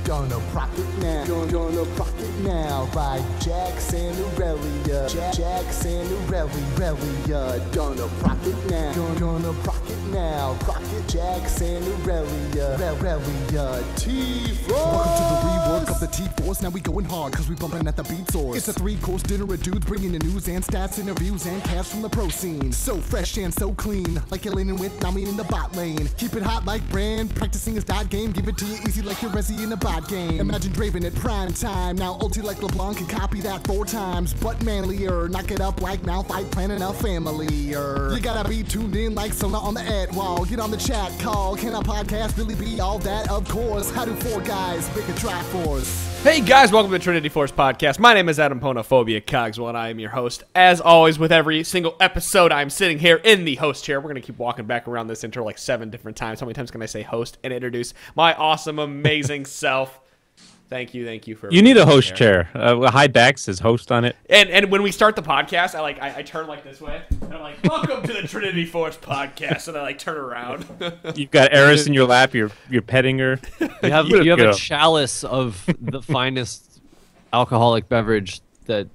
Gonna proc it now. Gonna proc it now. By Jackson Aurelia. Jackson Aurelia. Gonna proc it now. Gonna proc it now. Proc it. Jackson Aurelia. T-Force. Welcome to the rework of the T-Force. Now we going hard cause we bumping at the beat source. It's a 3-course dinner of dudes bringing the news and stats, interviews and cash from the pro scene. So fresh and so clean, like you're leaning with Nami in the bot lane. Keep it hot like brand, practicing his dot game. Give it to you easy like you're Resi in a bot game. Imagine Draven at prime time. Now ulti like LeBlanc can copy that 4 times, but manlier. Knock it up like now fight planning a family-er. You gotta be tuned in like Sona on the ad wall. Get on the chat call. Can a podcast really be all that? Of course. How do 4 guys make a Triforce? Hey guys, welcome to the Trinity Force Podcast. My name is Adam Ponophobia Cogswell, and I am your host. As always, with every single episode, I'm sitting here in the host chair. We're going to keep walking back around this intro like 7 different times. How many times can I say host and introduce my awesome, amazing self? Thank you for. You need a host chair. A high back says host on it. And when we start the podcast, I turn like this way, and I'm like, welcome to the Trinity Force Podcast, and I like turn around. You've got Eris in your lap. You're petting her. You have a chalice of the finest alcoholic beverage that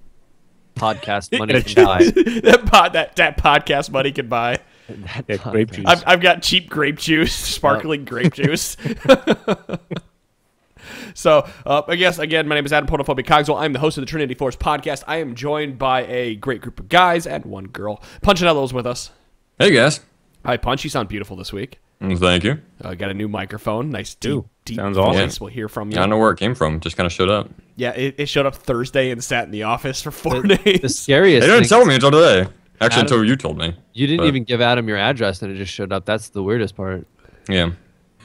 podcast money can buy. that podcast money can buy. That grape juice. I've got cheap grape juice, sparkling grape juice. So, I guess, again, my name is Adam Ponophobia Cogswell. I'm the host of the Trinity Force Podcast. I am joined by a great group of guys and one girl. Punchinello's with us. Hey, guys. Hi, Punch. You sound beautiful this week. Thank you. Got a new microphone. Nice, deep Sounds voice. awesome. We'll hear from you. I don't know where it came from. Just kind of showed up. Yeah, it showed up Thursday and sat in the office for 4 days. The scariest They didn't thing, tell me until today. Actually, Adam, until you told me. you didn't but- even give Adam your address and it just showed up. That's the weirdest part. Yeah.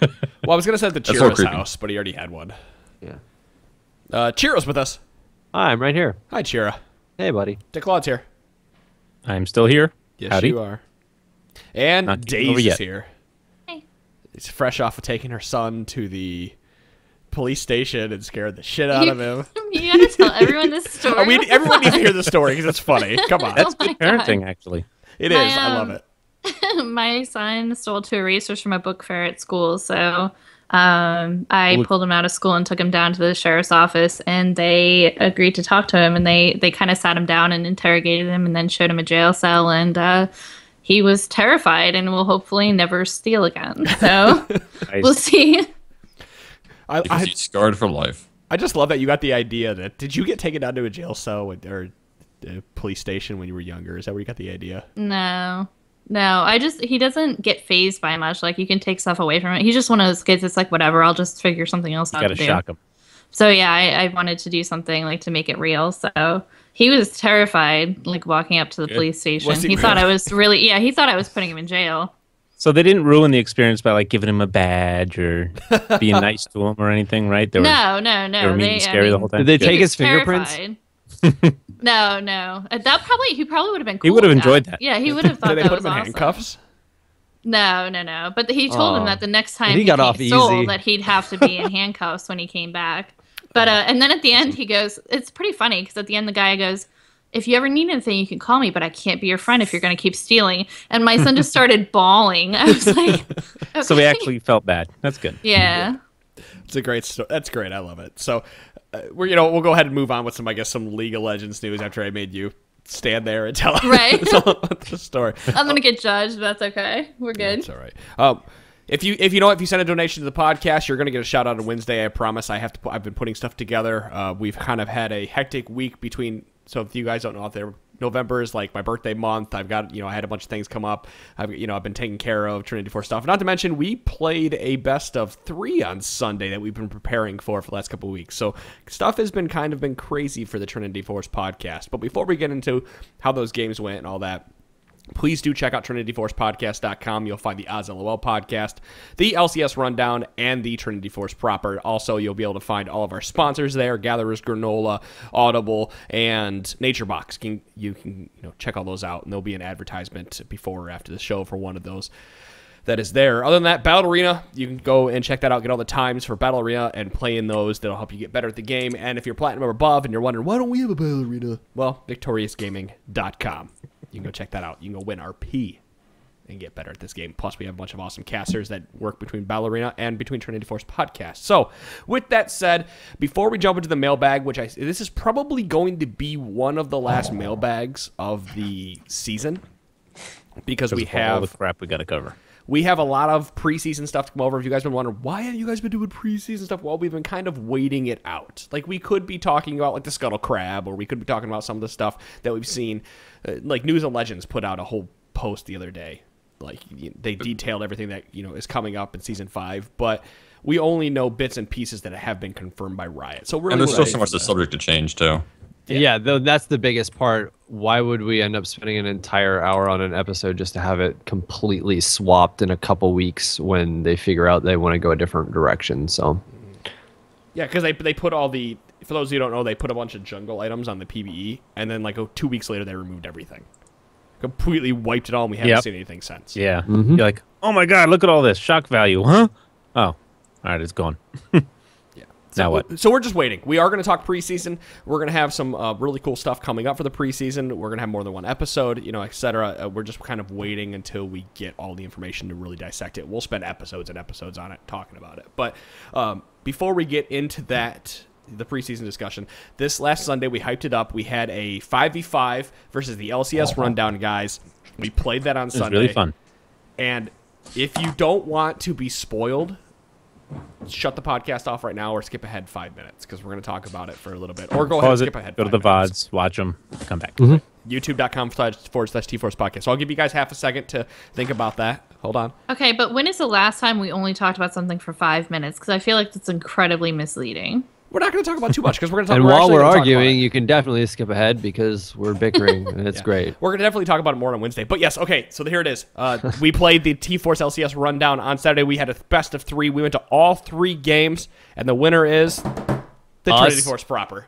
Well, I was going to send it to That's a little Chiro's creepy. house, but he already had one. Yeah. Chiro's with us. Hi, I'm right here. Hi, Chiro. Hey, buddy. Dick Claude's here. I'm still here. Yes, Howdy. you are. And Not getting over Daisy is yet. here. Hey. He's fresh off of taking her son to the police station and scared the shit out of him. You gotta tell everyone this story. Everyone needs to hear the story because it's funny. Come on. That's Oh good my God. parenting, actually. It is. My, I love it. My son stole 2 erasers from a book fair at school, so I pulled him out of school and took him down to the sheriff's office, and they agreed to talk to him, and they kind of sat him down and interrogated him and then showed him a jail cell, and he was terrified and will hopefully never steal again. So Nice. we'll see. Because he's scarred for life. I just love that you got the idea that. Did you get taken down to a jail cell or a police station when you were younger? Is that where you got the idea? No, he doesn't get phased by much. Like, you can take stuff away from it. He's just one of those kids that's like, whatever, I'll just figure something else out Got to to do. shock him. So yeah, I wanted to do something like to make it real. So he was terrified, like walking up to the police station. Was he He thought really? I was he thought I was putting him in jail. So they didn't ruin the experience by like giving him a badge or being nice to him or anything, right? They were, No. They were mean and scary the whole time. Did they Good. take He his was fingerprints? terrified. No. He probably would have been cool. He would have with enjoyed that. Yeah, he would have thought Did they that put was him in awesome. handcuffs? No. But he told him Oh. that the next But time he got off stole, easy. that he'd have to be in handcuffs when he came back. But and then at the end he goes, it's pretty funny because at the end the guy goes, if you ever need anything, you can call me, but I can't be your friend if you're going to keep stealing. And my son just started bawling. I was like, okay. So we actually felt bad. That's good. Yeah. It's a great story. That's great. I love it. So, we'll go ahead and move on with some League of Legends news after I made you stand there and tell Right. the story. I'm going to get judged, but that's okay. We're good. That's all right. If you send a donation to the podcast, you're going to get a shout out on Wednesday. I promise. I've been putting stuff together. We've kind of had a hectic week between. So if you guys don't know out there, November is like my birthday month. I've got, I had a bunch of things come up. I've been taking care of Trinity Force stuff. Not to mention, we played a best of 3 on Sunday that we've been preparing for the last couple of weeks. So stuff has been been crazy for the Trinity Force podcast. But before we get into how those games went and all that, please do check out TrinityForcePodcast.com. You'll find the Oz and Lowell podcast, the LCS Rundown, and the Trinity Force proper. Also, you'll be able to find all of our sponsors there, Gatherers Granola, Audible, and NatureBox. You can check all those out, and there'll be an advertisement before or after the show for one of those that is there. Other than that, Battle Arena, you can go and check that out, get all the times for Battle Arena, and play in those. That'll help you get better at the game. And if you're Platinum or above and you're wondering, why don't we have a Battle Arena? Well, VictoriousGaming.com. You can go check that out. You can go win RP and get better at this game. Plus, we have a bunch of awesome casters that work between Ballerina and between Trinity Force podcast. So, with that said, before we jump into the mailbag, this is probably going to be one of the last mailbags of the season because we have all the crap we got to cover. We have a lot of preseason stuff to come over. If you guys been wondering, why have you guys been doing preseason stuff? Well, we've been kind of waiting it out. Like, we could be talking about, like, the Scuttle Crab, or we could be talking about some of the stuff that we've seen. Like, News and Legends put out a whole post the other day. Like, they detailed everything that, is coming up in Season 5. But we only know bits and pieces that have been confirmed by Riot. So really, and there's still so much that's subject to change, too. Yeah, though that's the biggest part. Why would we end up spending an entire hour on an episode just to have it completely swapped in a couple weeks when they figure out they want to go a different direction? So, yeah, because they put all the, for those who don't know, they put a bunch of jungle items on the PvE, and then like 2 weeks later they removed everything, completely wiped it all, and we haven't seen anything since. Yeah, you're like, oh my god, look at all this shock value, huh? Oh, all right, it's gone. Now what? So we're just waiting. We are going to talk preseason. We're going to have some really cool stuff coming up for the preseason. We're going to have more than one episode, etc. We're just kind of waiting until we get all the information to really dissect it. We'll spend episodes and episodes on it, talking about it. But before we get into that, the preseason discussion, this last Sunday we hyped it up. We had a 5v5 versus the LCS rundown guys. We played that on Sunday. It was really fun. And if you don't want to be spoiled, shut the podcast off right now or skip ahead 5 minutes because we're going to talk about it for a little bit. Or go ahead and skip ahead. Go to the VODs, watch them, come back. YouTube.com/T-Force podcast. So I'll give you guys half a second to think about that. Hold on. Okay, but when is the last time we only talked about something for 5 minutes? Because I feel like that's incredibly misleading. We're not going to talk about too much because we're going to talk. And while we're arguing, you can definitely skip ahead because we're bickering and it's great. We're going to definitely talk about it more on Wednesday. But yes, okay, so here it is. We played the T-Force LCS rundown on Saturday. We had a best of 3. We went to all 3 games, and the winner is the Trinity Force proper.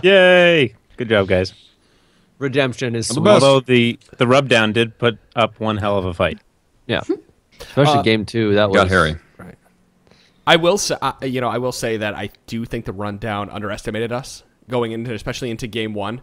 Yay! Good job, guys. Redemption is sweet. Although the rubdown did put up one hell of a fight. Yeah, especially game 2. That was got hairy. Right. I will say, I will say that I do think the rundown underestimated us going into, especially into game 1.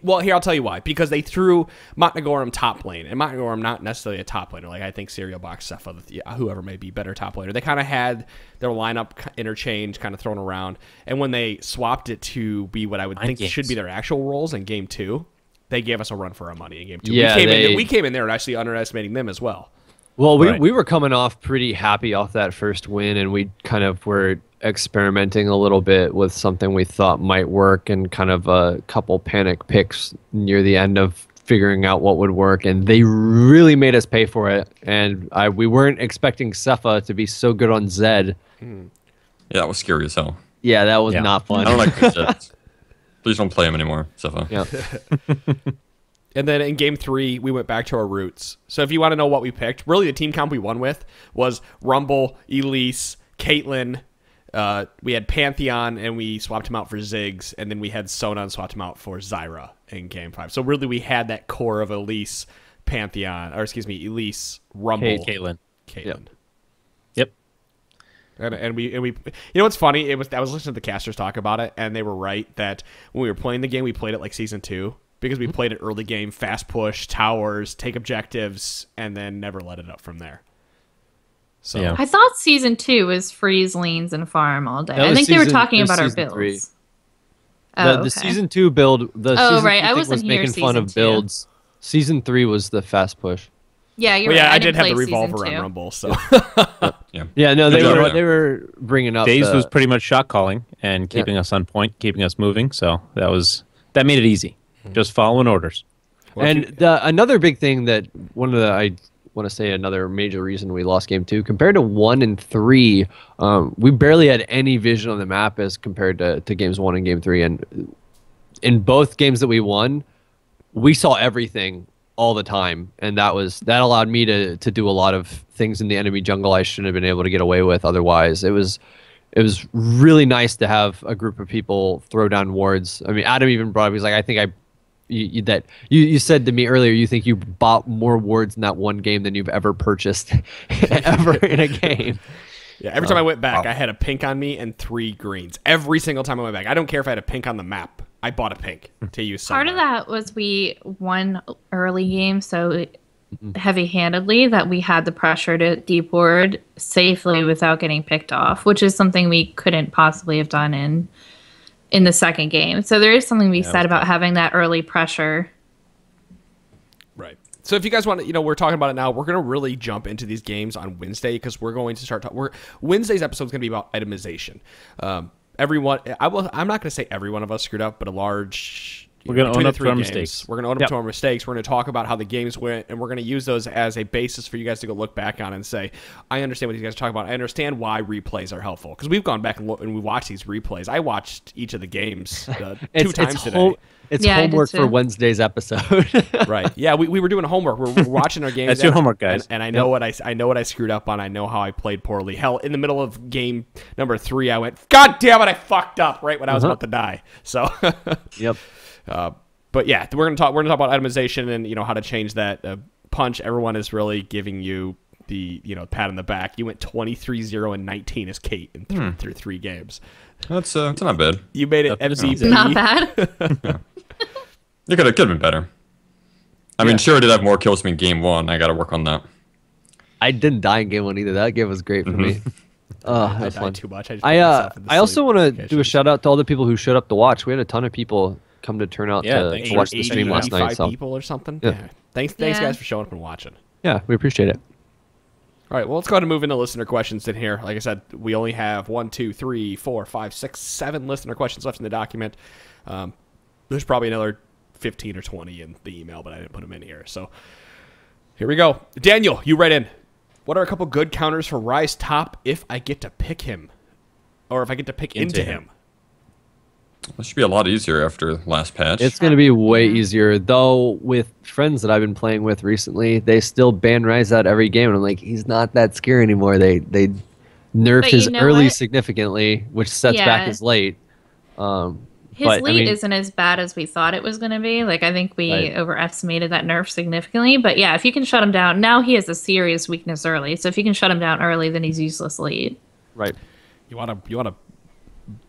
Well, here I'll tell you why. Because they threw Montnagorum top lane, and Montnagorum not necessarily a top laner. Like I think Serial Box, Cepha, whoever may be better top laner. They kind of had their lineup interchange, kind of thrown around, and when they swapped it to be what I would think should be their actual roles in game 2, they gave us a run for our money in game 2. Yeah, we came in there and actually underestimating them as well. Well, we were coming off pretty happy off that first win, and we kind of were experimenting a little bit with something we thought might work and kind of a couple panic picks near the end of figuring out what would work, and they really made us pay for it. And we weren't expecting Cepha to be so good on Zed. Yeah, that was scary as hell. Yeah, that was not fun. I don't like Zed. Please don't play him anymore, Cepha. Yeah. And then in game 3, we went back to our roots. So if you want to know what we picked, really the team comp we won with was Rumble, Elise, Caitlyn. We had Pantheon, and we swapped him out for Ziggs. And then we had Sona and swapped him out for Zyra in game 5. So really we had that core of Elise, Elise, Rumble, Caitlyn. Yep. And we you know what's funny? I was listening to the casters talk about it, and they were right that when we were playing the game, we played it like Season 2. Because we played it early game, fast push, towers, take objectives, and then never let it up from there. So I thought Season 2 was freeze lanes and farm all day. I think they were talking about our builds. 3. Oh, the Season 2 build, I wasn't was making fun of builds. Season 3 was the fast push. Yeah, you're right. I did have the revolver on Rumble, so yeah. No, they were bringing up. Daze was pretty much shot calling and keeping us on point, keeping us moving. So that made it easy. Just following orders. And another big thing that I want to say another major reason we lost game 2 compared to 1 and 3, we barely had any vision on the map as compared to games 1 and game 3. And in both games that we won, we saw everything all the time, and that allowed me to do a lot of things in the enemy jungle I shouldn't have been able to get away with otherwise. It was really nice to have a group of people throw down wards. I mean, Adam even brought up, he's like, I think you said to me earlier, you think you bought more wards in that one game than you've ever purchased ever in a game. Yeah, every time I went back, I had a pink on me and 3 greens. Every single time I went back. I don't care if I had a pink on the map. I bought a pink to use somewhere. Part of that was we won early game, so heavy-handedly that we had the pressure to deboard safely without getting picked off, which is something we couldn't possibly have done in the second game. So there is something to be said about having that early pressure. Right. So if you guys want to, we're talking about it now. We're going to really jump into these games on Wednesday because we're going to start Wednesday's episode is going to be about itemization. Everyone, I'm not going to say every one of us screwed up, but a large. We're going to own up to our mistakes. We're going to own up to our mistakes. We're going to talk about how the games went, and we're going to use those as a basis for you guys to go look back on and say, I understand what these guys are talking about. I understand why replays are helpful. Because we've gone back and we watched these replays. I watched each of the games 2 times today. It's homework for Wednesday's episode. Right. Yeah, we were doing homework. We're watching our games. That's your homework, guys. And I know what I screwed up on. I know how I played poorly. Hell, in the middle of game number 3, I went, God damn it, I fucked up right when I was about to die. So Yep. But yeah, we're gonna talk about itemization and how to change that. Punch, everyone is really giving you the pat on the back. You went 23-0-19 as Kate through 3 games. That's not bad. You made it MVP. Not bad. It could have been better. I mean, sure, I did have more kills than game 1. I got to work on that. I didn't die in game 1 either. That game was great for me. I That's died fun. too much. I also want to do a shout out to all the people who showed up to watch. We had a ton of people come to turn out to watch the stream last night. So people or something. Yeah. Thanks guys for showing up and watching. Yeah, we appreciate it. All right, well, let's go ahead and move into listener questions in here. Like I said, we only have 1, 2, 3, 4, 5, 6, 7 listener questions left in the document. There's probably another 15 or 20 in the email, but I didn't put them in here. So here we go. Daniel, you write in. What are a couple good counters for Rise top if I get to pick him? Or if I get to pick into him? It should be a lot easier after last patch. It's going to be way easier, though. With friends that I've been playing with recently, they still ban Rise out every game, and I'm like, he's not that scary anymore. They nerfed his early significantly, which sets back his late. His lead isn't as bad as we thought it was going to be. Like, I think we overestimated that nerf significantly. But yeah, if you can shut him down, now he has a serious weakness early. So if you can shut him down early, then he's useless lead. Right. You want to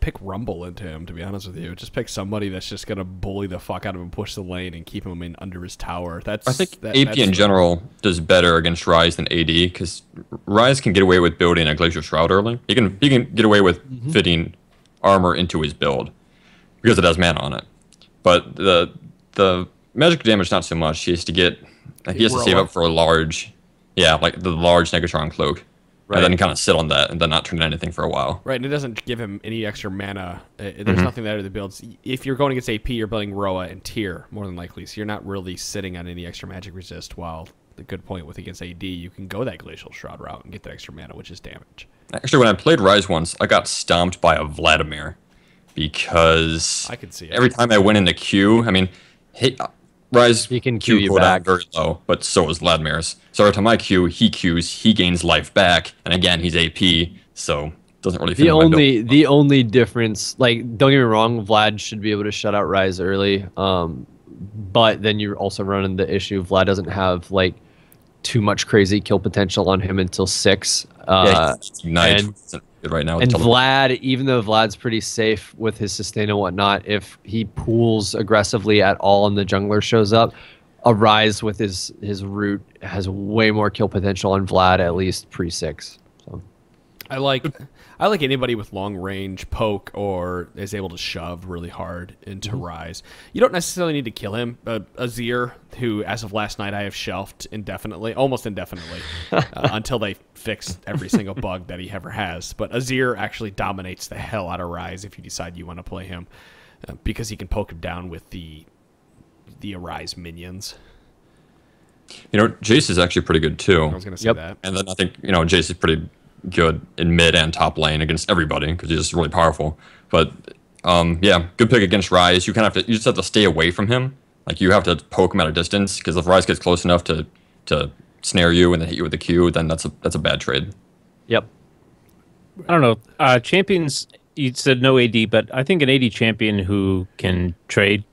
pick Rumble into him, to be honest with you. Just pick somebody that's just going to bully the fuck out of him, push the lane, and keep him in under his tower. I think AP in general does better against Rise than AD, because Rise can get away with building a Glacial Shroud early. He can get away with fitting armor into his build, because it has mana on it. But the magic damage, not so much. He has to save up for a large, like the large Negatron cloak. Right. And then kind of sit on that and then not turn into anything for a while. Right, and it doesn't give him any extra mana. There's nothing there that builds. If you're going against AP, you're building Roa and Tyr, more than likely. So you're not really sitting on any extra magic resist, while the good point with against AD, you can go that Glacial Shroud route and get that extra mana, which is damage. Actually, when I played Rise once, I got stomped by a Vladimir because I could see it. Every time I went into Q, Rise he can Q you back very low, but so is Vladimir's. So every time I Q, he Qs, he gains life back, and again he's AP, so doesn't really fit the only difference, like, don't get me wrong, Vlad should be able to shut out Rise early, but then you're also running the issue Vlad doesn't have like too much crazy kill potential on him until 6. Right now. And Vlad, even though Vlad's pretty safe with his sustain and whatnot, if he pulls aggressively at all and the jungler shows up, a Rise with his root has way more kill potential on Vlad, at least pre-6. So. I like anybody with long range poke or is able to shove really hard into Rise. You don't necessarily need to kill him. Azir, who as of last night I have shelved almost indefinitely, until they fix every single bug that he ever has. But Azir actually dominates the hell out of Rise if you decide you want to play him, because he can poke him down with the Arise minions. Jace is actually pretty good too. I was going to say that. And then I think Jace is pretty good in mid and top lane against everybody because he's just really powerful. But good pick against Rise. You just have to stay away from him. Like, you have to poke him at a distance, because if Rise gets close enough to snare you and then hit you with the Q, then that's a bad trade. Yep. I don't know. Champions, you said no AD, but I think an AD champion who can trade,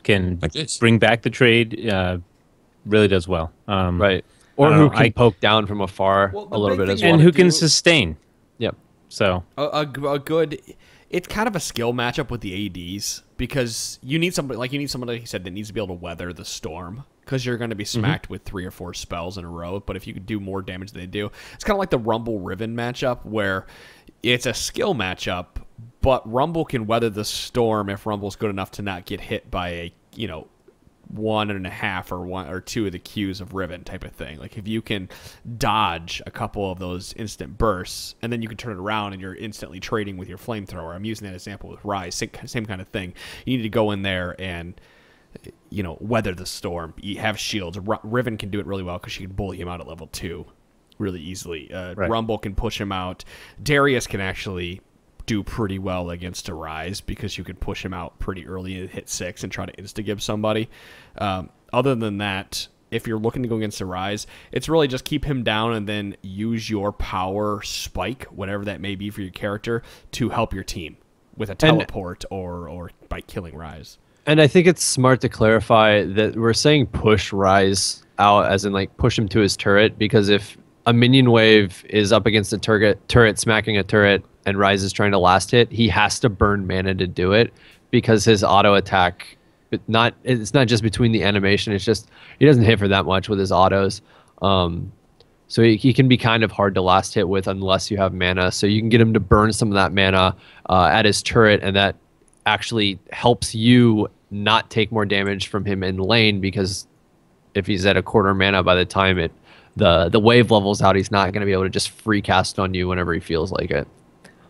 can bring back the trade, really does well. Right. Or who can poke down from afar a little bit as well. And who can sustain. Yep. So a good, it's kind of a skill matchup with the ADs, because you need somebody, like he said, that needs to be able to weather the storm because you're going to be smacked with 3 or 4 spells in a row. But if you can do more damage than they do, it's kind of like the Rumble Riven matchup, where it's a skill matchup, but Rumble can weather the storm if Rumble's good enough to not get hit by a 1.5 or 1 or 2 of the Qs of Riven type of thing. Like if you can dodge a couple of those instant bursts, and then you can turn it around and you're instantly trading with your flamethrower. I'm using that example with Rise, same kind of thing. You need to go in there and weather the storm. You have shields. Riven can do it really well because she can bully him out at level 2 really easily. Right. Rumble can push him out. Darius can actually do pretty well against a Rise because you can push him out pretty early and hit 6 and try to insta-give somebody. Other than that, if you're looking to go against a Rise, it's really just keep him down and then use your power spike, whatever that may be for your character, to help your team with a teleport or by killing Rise. And I think it's smart to clarify that we're saying push Rise out as in like push him to his turret, because if a minion wave is up against a turret smacking a turret and Rise is trying to last hit, he has to burn mana to do it, because his auto attack, it's not just between the animation, it's just he doesn't hit for that much with his autos. So he can be kind of hard to last hit with unless you have mana. So you can get him to burn some of that mana at his turret, and that actually helps you not take more damage from him in lane, because if he's at a quarter mana by the time the wave levels out, he's not going to be able to just free cast on you whenever he feels like it.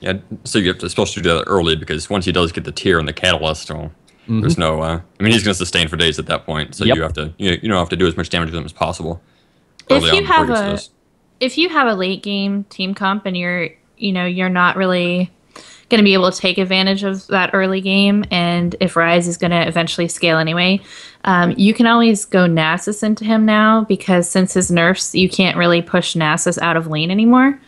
Yeah, so you have to supposed to do that early, because once he does get the tier and the catalyst, there's no. I mean, he's going to sustain for days at that point. So you have to you don't have to do as much damage to him as possible. If you have a late game team comp and you're not really going to be able to take advantage of that early game, and if Rise is going to eventually scale anyway, you can always go Nasus into him now, because since his nerfs, you can't really push Nasus out of lane anymore,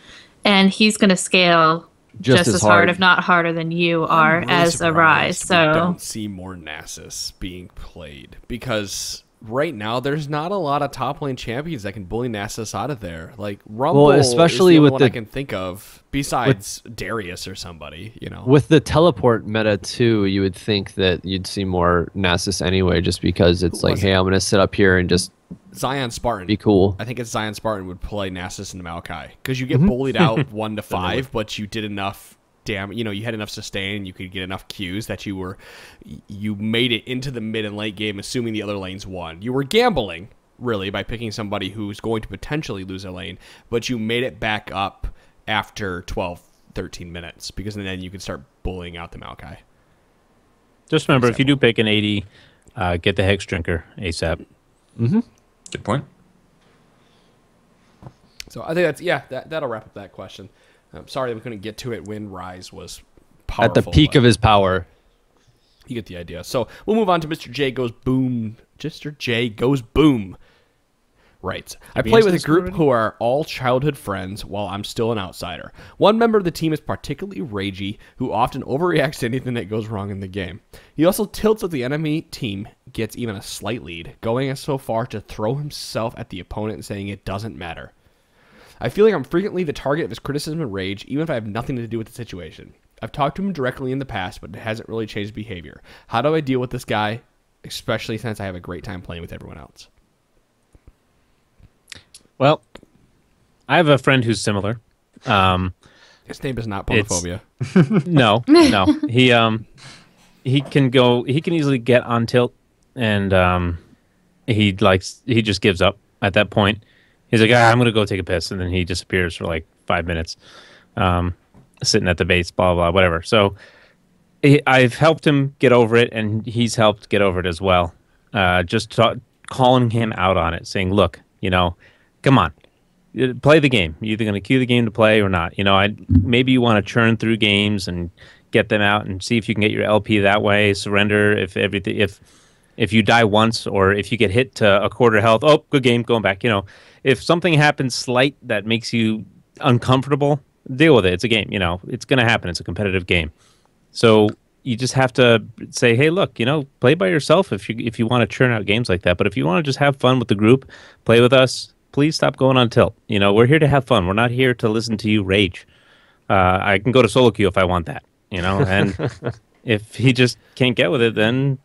and he's going to scale just as hard, if not harder than you are really as a Rise. So don't see more Nasus being played, because right now there's not a lot of top lane champions that can bully Nasus out of there. Like Rumble, especially is the only one I can think of besides Darius or somebody. With the teleport meta too, you would think that you'd see more Nasus anyway, just because it's like, hey, I'm gonna sit up here and just Zion Spartan. Be cool. I think it's Zion Spartan would play Nasus and Maokai, because you get bullied out 1 to 5, but you did enough damage. You had enough sustain. You could get enough Qs that you made it into the mid and late game, assuming the other lanes won. You were gambling really by picking somebody who's going to potentially lose a lane, but you made it back up after 12, 13 minutes, because then you can start bullying out the Maokai. Just remember, if you do pick an 80, get the Hex Drinker ASAP. Good point. So I think that'll wrap up that question. I'm sorry that we couldn't get to it when Rise was powerful. At the peak of his power. You get the idea. So we'll move on to Mr. J Goes Boom. Mr. J Goes Boom. Right. I play with a group who are all childhood friends while I'm still an outsider. One member of the team is particularly ragey, who often overreacts to anything that goes wrong in the game. He also tilts if the enemy team gets even a slight lead, going so far to throw himself at the opponent and saying it doesn't matter. I feel like I'm frequently the target of his criticism and rage, even if I have nothing to do with the situation. I've talked to him directly in the past, but it hasn't really changed behavior. How do I deal with this guy, especially since I have a great time playing with everyone else? Well, I have a friend who's similar. His name is not Ponophobia. No. He can easily get on tilt, and he just gives up at that point. He's like, I'm going to go take a piss, and then he disappears for like 5 minutes, sitting at the base, blah, blah, whatever. So I've helped him get over it, and he's helped get over it as well. Calling him out on it, saying, look, come on, play the game. You're either going to queue the game to play or not. Maybe you want to churn through games and get them out and see if you can get your LP that way. Surrender if you die once, or if you get hit to a quarter health. Oh, good game, going back. If something happens slight that makes you uncomfortable, deal with it. It's a game. It's going to happen. It's a competitive game. So you just have to say, hey, look, play by yourself if you want to churn out games like that. But if you want to just have fun with the group, play with us. Please stop going on tilt. We're here to have fun. We're not here to listen to you rage. I can go to solo queue if I want that. And if he just can't get with it, then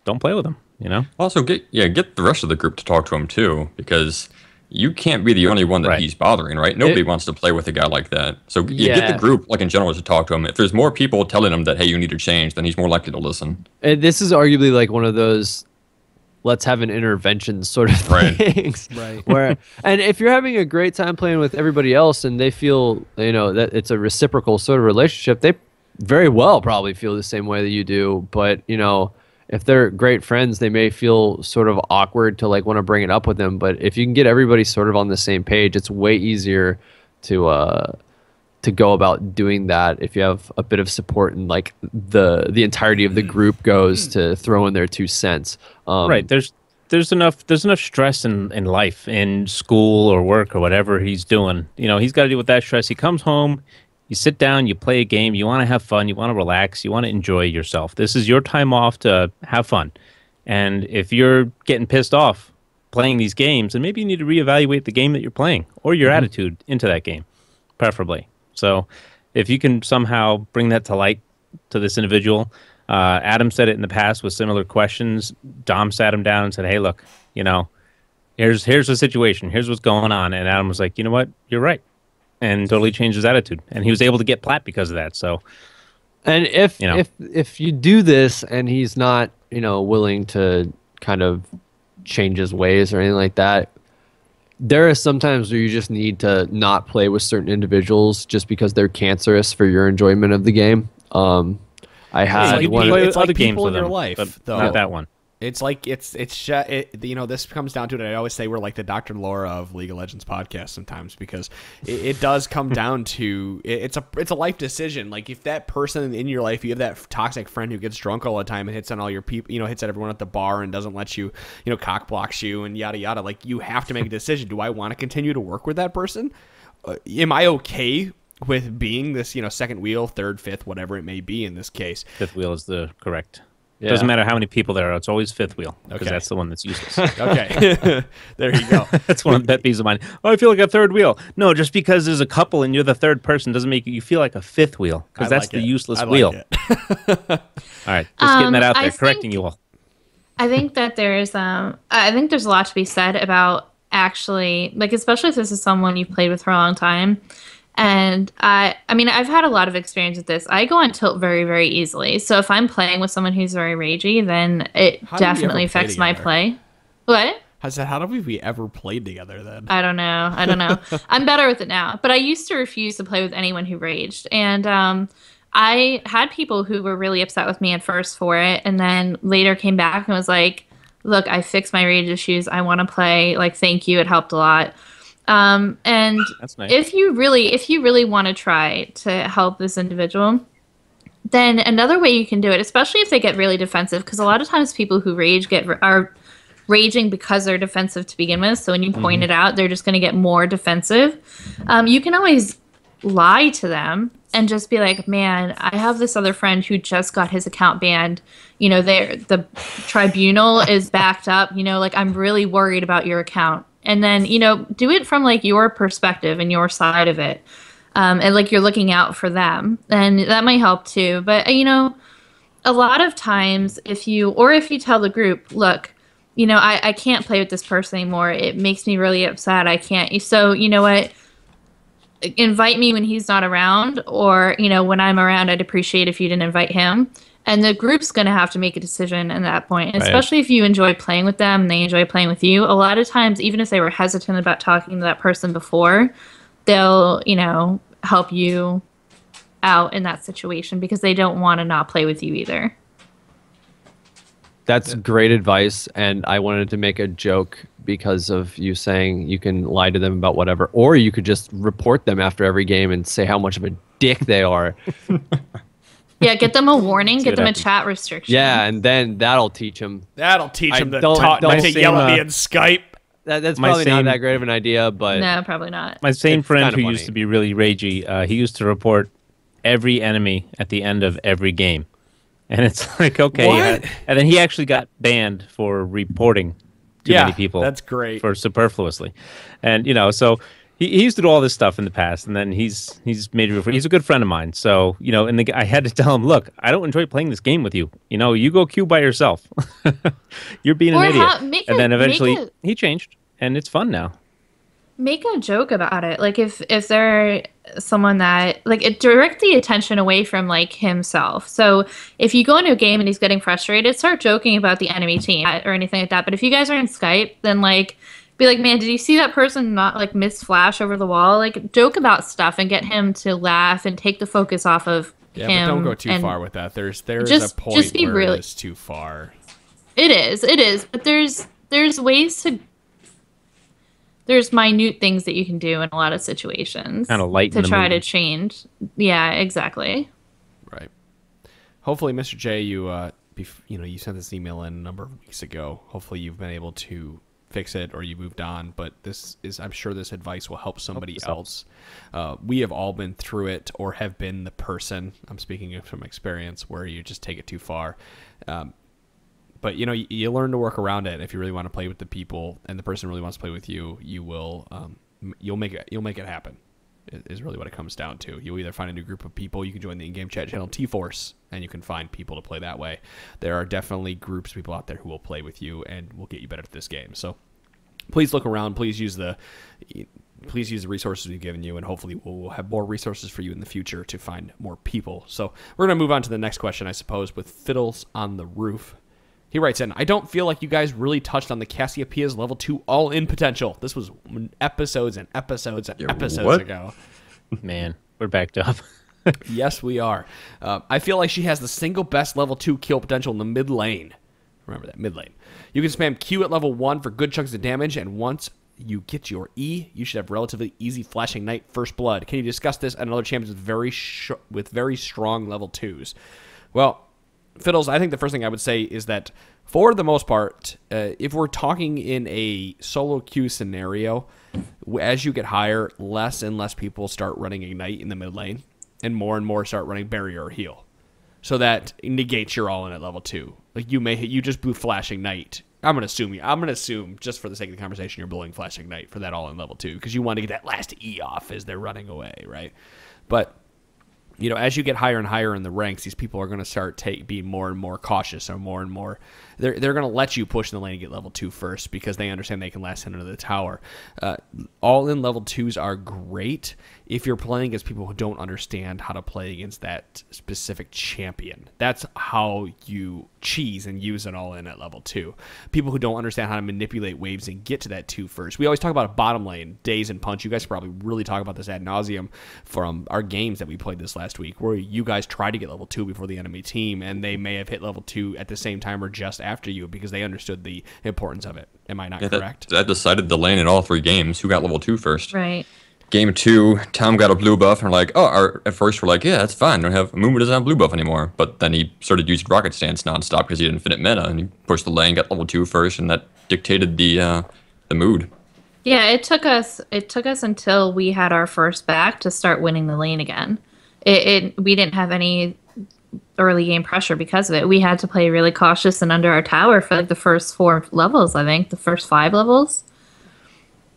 don't play with him. You know. Also, get the rest of the group to talk to him too, because you can't be the only one that Right. he's bothering, right? Nobody wants to play with a guy like that. So get the group, like in general, to talk to him. If there's more people telling him that, hey, you need to change, then he's more likely to listen. And this is arguably like one of those let's have an intervention sort of things. Right. Where, and if you're having a great time playing with everybody else and they feel, that it's a reciprocal sort of relationship, they very well probably feel the same way that you do. But, if they're great friends, they may feel sort of awkward to like want to bring it up with them. But if you can get everybody sort of on the same page, it's way easier to go about doing that if you have a bit of support and like the entirety of the group goes to throw in their 2 cents. Right. There's enough stress in life, in school or work or whatever he's doing. He's got to deal with that stress. He comes home, you sit down, you play a game, you want to have fun, you want to relax, you want to enjoy yourself. This is your time off to have fun. And if you're getting pissed off playing these games, then maybe you need to reevaluate the game that you're playing or your attitude into that game, preferably. So if you can somehow bring that to light to this individual, Adam said it in the past with similar questions. Dom sat him down and said, hey, look, here's the situation. Here's what's going on. And Adam was like, you know what? You're right. And totally changed his attitude. And he was able to get plat because of that. So, and if you do this and he's not, willing to kind of change his ways or anything like that, there are some times where you just need to not play with certain individuals just because they're cancerous for your enjoyment of the game. I had it's like other games people with in your them, life, but though. not that one. It's like this comes down to it. I always say we're like the Dr. Laura of League of Legends podcast sometimes, because it does come down to it's a life decision. Like if that person in your life, you have that toxic friend who gets drunk all the time and hits on all your people, hits at everyone at the bar and doesn't let you, cock blocks you and yada yada. Like you have to make a decision. Do I want to continue to work with that person? Am I okay with being this, second wheel, third, fifth, whatever it may be in this case? Fifth wheel is the correct. Yeah. Doesn't matter how many people there are. It's always fifth wheel because Okay. that's the one that's useless. Okay. There you go. That's one of the pet peeves of mine. Oh, I feel like a third wheel. No, just because there's a couple and you're the third person doesn't make you feel like a fifth wheel I because that's like the it. useless I like wheel. it. All right, just getting that out there, I correcting think- you all. I think that there's a lot to be said about actually, like, especially if this is someone you've played with for a long time. And I've had a lot of experience with this. I go on tilt very, very easily. So if I'm playing with someone who's very ragey, then it How did we ever definitely play affects my together? play. What? I said, how have we ever played together then? I don't know. I'm better with it now. But I used to refuse to play with anyone who raged. And I had people who were really upset with me at first for it, and then later came back and was like, look, I fixed my rage issues. I want to play. Like, thank you. It helped a lot. And That's nice. if you really want to try to help this individual, then another way you can do it, especially if they get really defensive, because a lot of times people who rage are raging because they're defensive to begin with. So when you point it out, they're just going to get more defensive. You can always lie to them and just be like, man, I have this other friend who just got his account banned. The tribunal is backed up. Like, I'm really worried about your account. And then, do it from like your perspective and your side of it. And like you're looking out for them. And that might help too. But, a lot of times if you tell the group, look, I can't play with this person anymore. It makes me really upset. I can't. So, you know what? Invite me when he's not around, or, when I'm around, I'd appreciate if you didn't invite him. And the group's going to have to make a decision at that point, Right. especially if you enjoy playing with them and they enjoy playing with you. A lot of times, even if they were hesitant about talking to that person before, they'll, help you out in that situation because they don't want to not play with you either. That's great advice, and I wanted to make a joke because of you saying you can lie to them about whatever, or you could just report them after every game and say how much of a dick they are. Yeah, get them a warning, get what them a happens. chat restriction. Yeah, and then that'll teach them. That'll teach I him to don't- talk, don't not to say, yell at me in Skype. That's My probably not same- that great of an idea, but No, probably not. My same It's friend kinda who funny. used to be really ragey, he used to report every enemy at the end of every game. And it's like, okay. What? And then he actually got banned for reporting too many people. That's great. For superfluously. And, so he used to do all this stuff in the past, and then he's made it. He's a good friend of mine, so and I had to tell him, look, I don't enjoy playing this game with you. You go queue by yourself. You're being an idiot. And then eventually he changed, and it's fun now. Make a joke about it. Like if they're someone that it direct the attention away from like himself. So if you go into a game and he's getting frustrated, start joking about the enemy team or anything like that. But if you guys are in Skype, then be like, man, did you see that person not miss flash over the wall? Like joke about stuff and get him to laugh and take the focus off of him. Yeah, but don't go too far with that. There's a point where it is too far. It is. But there's ways to. There's minute ththings that you can do in a lot of situations kind of lighten to try to change. Yeah, exactly. Right. Hopefully, Mr. J, you sent this email in a number of weeks ago. Hopefully, you've been able to fix it or you moved on. But I'm sure this advice will help somebody else. We have all been through it or have been the person. I'm speaking from experience where you just take it too far. But you learn to work around it. If you really want to play with the people, and the person really wants to play with you, you will. You'll make it happen. Is really what it comes down to. You'll either find a new group of people. You can join the in-game chat channel T-Force, and you can find people to play that way. There are definitely groups of people out there who will play with you and will get you better at this game. So please look around. Please use the resources we've given you, and hopefully we'll have more resources for you in the future to find more people. So we're gonna move on to the next question, I suppose, with Fiddles on the Roof. He writes in, I don't feel like you guys really touched on the Cassiopeia's level 2 all-in potential. This was episodes and episodes and episodes ago. Man, we're backed up. Yes, we are. I feel like she has the single best level 2 kill potential in the mid lane. Remember that, mid lane. You can spam Q at level 1 for good chunks of damage, and once you get your E, you should have relatively easy Flashing Knight First Blood. Can you discuss this and other champions with very strong level 2s? Well, Fiddles, I think the first thing I would say is that for the most part, if we're talking in a solo queue scenario, as you get higher, less and less people start running Ignite in the mid lane, and more start running Barrier or Heal. So that negates your all-in at level 2. Like you just blew Flashing Knight. I'm gonna assume just for the sake of the conversation, you're blowing Flashing Knight for that all-in level 2 because you want to get that last E off as they're running away, right? But as you get higher and higher in the ranks, these people are going to start being more and more cautious, or more and more. They're going to let you push in the lane and get level 2 first because they understand they can last hit under the tower. All-in level 2s are great if you're playing against people who don't understand how to play against that specific champion. That's how you cheese and use it all in at level 2. People who don't understand how to manipulate waves and get to that 2 first. We always talk about a bottom lane, Daze and Punch. You guys probably really talk about this ad nauseum from our games that we played this last week, where you guys tried to get level 2 before the enemy team, and they may have hit level 2 at the same time or just after you because they understood the importance of it. Am I not correct? That decided the lane in all 3 games. Who got level 2 first? Right. Game 2, Tom got a blue buff, and at first we're like, yeah, that's fine. Mumu doesn't have blue buff anymore. But then he started using Rocket Stance nonstop because he had infinite mana, and he pushed the lane, got level 2 first, and that dictated the mood. Yeah, it took us until we had our first back to start winning the lane again. We didn't have any early game pressure because of it. We had to play really cautious and under our tower for the first 4 levels, I think, the first 5 levels.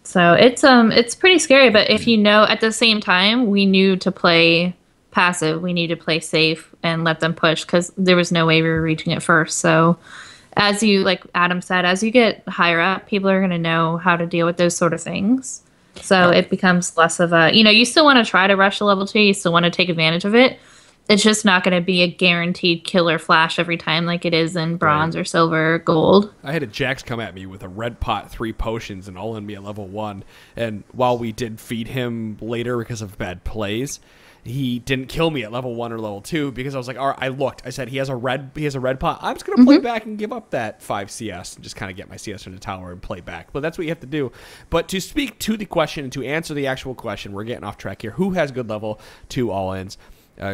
So it's pretty scary, but if at the same time, we knew to play passive, we need to play safe and let them push because there was no way we were reaching it first. So as like Adam said, as you get higher up, people are going to know how to deal with those sort of things. So it becomes less of a, you still want to try to rush to level 2, you still want to take advantage of it. It's just not going to be a guaranteed killer flash every time like it is in bronze or silver or gold. I had a Jax come at me with a red pot, 3 potions, and all in me at level 1. And while we did feed him later because of bad plays, he didn't kill me at level 1 or level 2 because I was like, all right, I looked. I said, he has a red pot. I'm just going to play back and give up that 5 CS and just kind of get my CS in the tower and play back. But that's what you have to do. But to speak to the question and to answer the actual question, we're getting off track here. Who has good level 2 all-ins?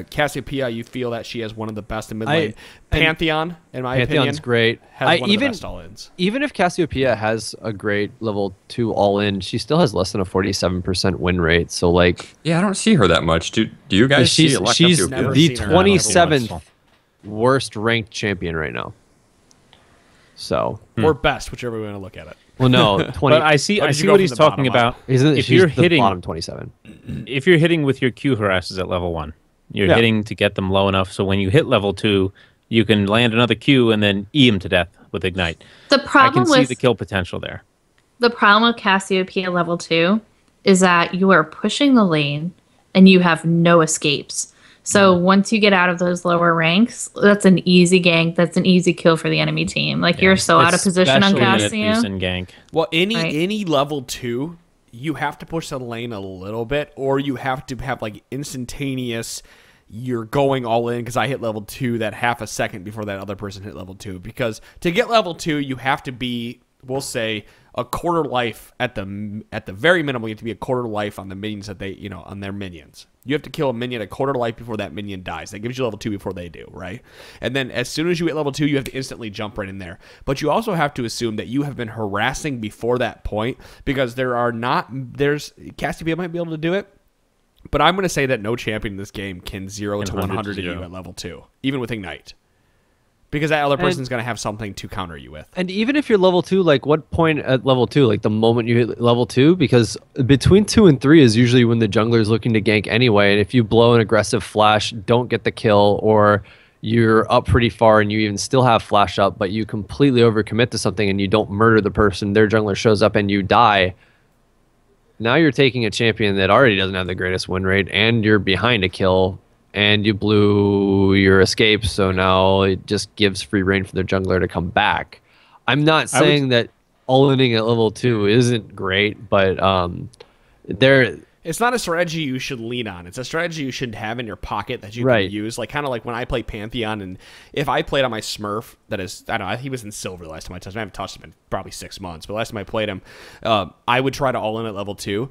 Cassiopeia, you feel that she has one of the best in mid lane. Pantheon, in my opinion, Pantheon's great. Has one of the best all-ins. Even if Cassiopeia has a great level 2 all-in, she still has less than a 47% win rate. So yeah, I don't see her that much. Do you guys see a lot? She's the 27th worst ranked champion right now. So or best, whichever way you want to look at it. Well, no, 20. But I see did you go what from he's the talking bottom about. up? If you're hitting bottom 27. if you're hitting with your Q harasses at level 1, you're Yeah. hitting to get them low enough so when you hit level 2, you can land another Q and then E him to death with Ignite. The I problem can see with the kill potential there. the problem with Cassiopeia level 2 is that you are pushing the lane and you have no escapes. So once you get out of those lower ranks, that's an easy gank. That's an easy kill for the enemy team. Like you're so out of position on Especially in Minute Cassio. boost and gank. Well, any Right. level 2, you have to push the lane a little bit, or you have to have like instantaneous. You're going all in because I hit level 2 that half a second before that other person hit level 2. Because to get level 2, you have to be, we'll say, a quarter life at the very minimum. You have to be a quarter life on the minions that they, on their minions. You have to kill a minion a quarter life before that minion dies. That gives you level 2 before they do, right? And then as soon as you hit level 2, you have to instantly jump right in there. But you also have to assume that you have been harassing before that point, because there's Cassiopeia might be able to do it, but I'm going to say that no champion in this game can 0 to 100 you at level 2, even with Ignite. Because that other person's going to have something to counter you with. And even if you're level 2, like what point at level 2? Like the moment you hit level 2? Because between 2 and 3 is usually when the jungler is looking to gank anyway. And if you blow an aggressive flash, don't get the kill, or you're up pretty far and you even still have flash up, but you completely overcommit to something and you don't murder the person, their jungler shows up and you die. Now you're taking a champion that already doesn't have the greatest win rate, and you're behind a kill, and you blew your escape, so now it just gives free reign for their jungler to come back. I'm not saying that all-inning at level 2 isn't great, but It's not a strategy you should lean on. It's a strategy you should have in your pocket that you Right. can use. Like kind of like when I play Pantheon, and if I played on my Smurf, that is, I don't know, he was in silver the last time I touched him. I haven't touched him in probably 6 months, but last time I played him, I would try to all in at level 2.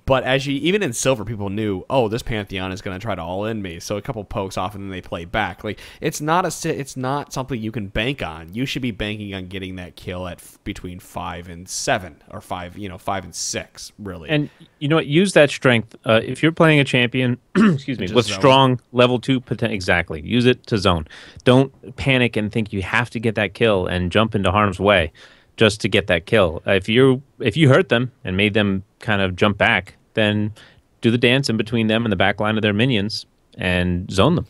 But even in silver, people knew, oh, this Pantheon is going to try to all in me. So a couple pokes off and then they play back. Like it's not something you can bank on. You should be banking on getting that kill at between 5 and 7, or 5 and 6, really. And you know what? Use that strength. If you're playing a champion, excuse me, Just with zone. strong level 2 potential, exactly. Use it to zone. Don't panic and think you have to get that kill and jump into harm's way just to get that kill. If you hurt them and made them kind of jump back, then do the dance in between them and the back line of their minions and zone them.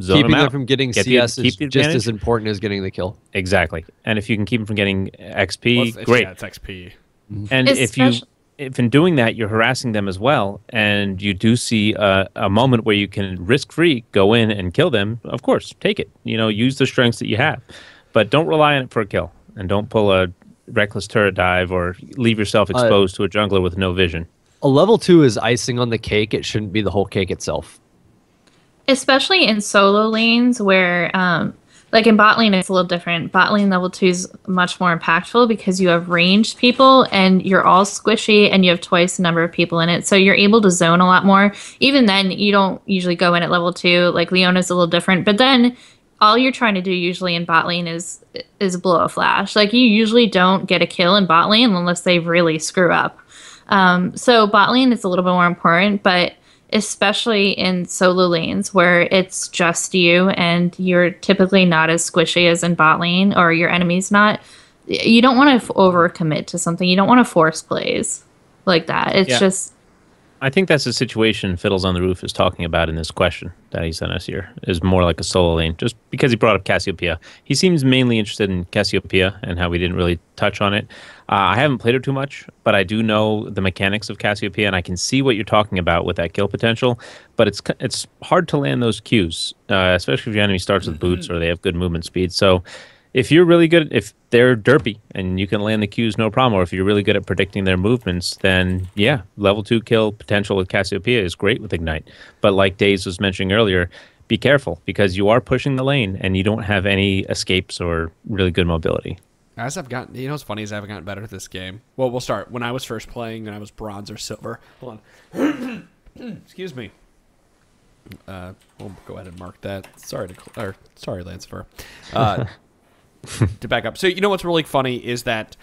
keeping them them out. from getting Get CS keep is the just advantage. as important as getting the kill. Exactly. And if you can keep them from getting XP, Well, it's- great. Yeah, it's XP. And Especially- if in doing that you're harassing them as well, and you do see a moment where you can risk-free go in and kill them, of course, take it. Use the strengths that you have, but don't rely on it for a kill, and don't pull a reckless turret dive or leave yourself exposed to a jungler with no vision. A level 2 is icing on the cake. It shouldn't be the whole cake itself. Especially in solo lanes where, like in bot lane, it's a little different. Bot lane level 2 is much more impactful because you have ranged people and you're all squishy and you have twice the number of people in it. So you're able to zone a lot more. Even then, you don't usually go in at level 2. Like Leona's a little different. But then all you're trying to do usually in bot lane is blow a flash. Like you usually don't get a kill in bot lane unless they really screw up. So bot lane is a little bit more important, but especially in solo lanes where it's just you and you're typically not as squishy as in bot lane, or your enemy's not, you don't want to overcommit to something. You don't want to force plays like that. It's Yeah. just... I think that's the situation Fiddles on the Roof is talking about in this question that he sent us here, is more like a solo lane, just because he brought up Cassiopeia. He seems mainly interested in Cassiopeia and how we didn't really touch on it. I haven't played her too much, but I do know the mechanics of Cassiopeia, and I can see what you're talking about with that kill potential, but it's hard to land those Qs, especially if your enemy starts with boots or they have good movement speed. So if you're really good, if they're derpy and you can land the Qs no problem, or if you're really good at predicting their movements, then yeah, level 2 kill potential with Cassiopeia is great with Ignite. But like Daze was mentioning earlier, be careful because you are pushing the lane and you don't have any escapes or really good mobility. As I've gotten, what's funny is I've gotten better at this game. Well, we'll start. When I was first playing, and I was bronze or silver. Hold on. Excuse me. We'll go ahead and mark that. Sorry, Lancifer. To back up. So what's really funny is that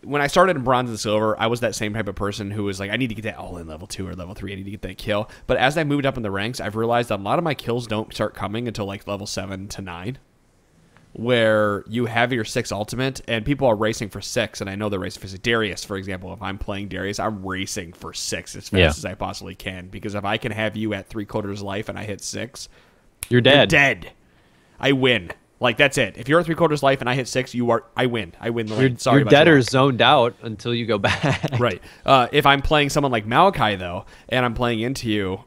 when I started in bronze and silver, I was that same type of person who was like, I need to get that all in level 2 or level 3. I need to get that kill. But as I moved up in the ranks, I've realized that a lot of my kills don't start coming until like level 7 to 9. where you have your 6 ultimate and people are racing for 6, and I know they're racing for 6. Darius, for example, if I'm playing Darius, I'm racing for 6 as fast as I possibly can, because if I can have you at 3/4 life and I hit 6, you're dead. You're dead. I win. Like, that's it. If you're at 3/4 life and I hit 6, I win. I win the lane. Sorry, you're dead or zoned out until you go back. Right. If I'm playing someone like Malachi, though, and I'm playing into you,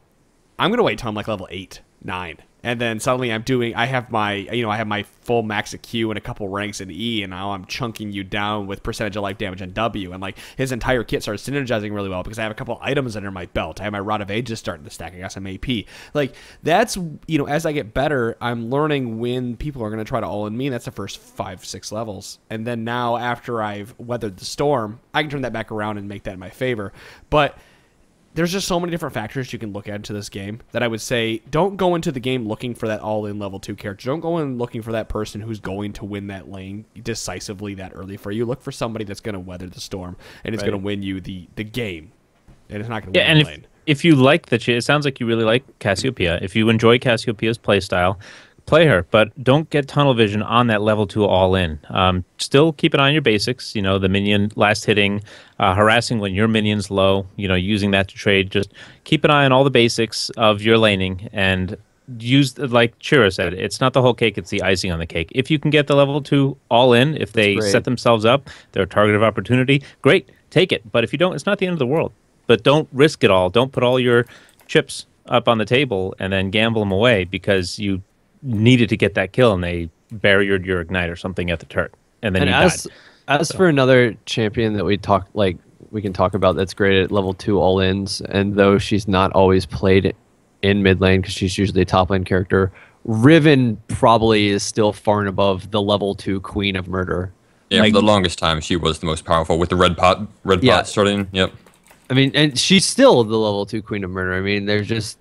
I'm going to wait till I'm like level 8, 9. And then suddenly I have my full max of Q and a couple ranks in E, and now I'm chunking you down with percentage of life damage and W. And like his entire kit starts synergizing really well because I have a couple items under my belt. I have my Rod of Ages starting to stack. I got some AP. Like that's, as I get better, I'm learning when people are going to try to all in me. And that's the first 5, 6 levels. And then now after I've weathered the storm, I can turn that back around and make that in my favor. But there's just so many different factors you can look at into this game that I would say don't go into the game looking for that all-in level 2 character. Don't go in looking for that person who's going to win that lane decisively that early for you. Look for somebody that's going to weather the storm and is going to win you the game. And it's not going to win the lane. If you like it sounds like you really like Cassiopeia. If you enjoy Cassiopeia's playstyle, play her, but don't get tunnel vision on that level 2 all-in. Still keep an eye on your basics, the minion last hitting, harassing when your minion's low, using that to trade. Just keep an eye on all the basics of your laning and use, like Chira said, it's not the whole cake, it's the icing on the cake. If you can get the level 2 all-in, if they set themselves up, they're a target of opportunity, great, take it. But if you don't, it's not the end of the world. But don't risk it all. Don't put all your chips up on the table and then gamble them away because you needed to get that kill and they barriered your ignite or something at the turret, and then as for another champion that we can talk about that's great at level 2 all-ins, and though she's not always played in mid lane because she's usually a top lane character, Riven probably is still far and above the level 2 queen of murder. Yeah, for the longest time she was the most powerful with the red pot starting. Yep. I mean, and she's still the level 2 queen of murder. I mean, there's just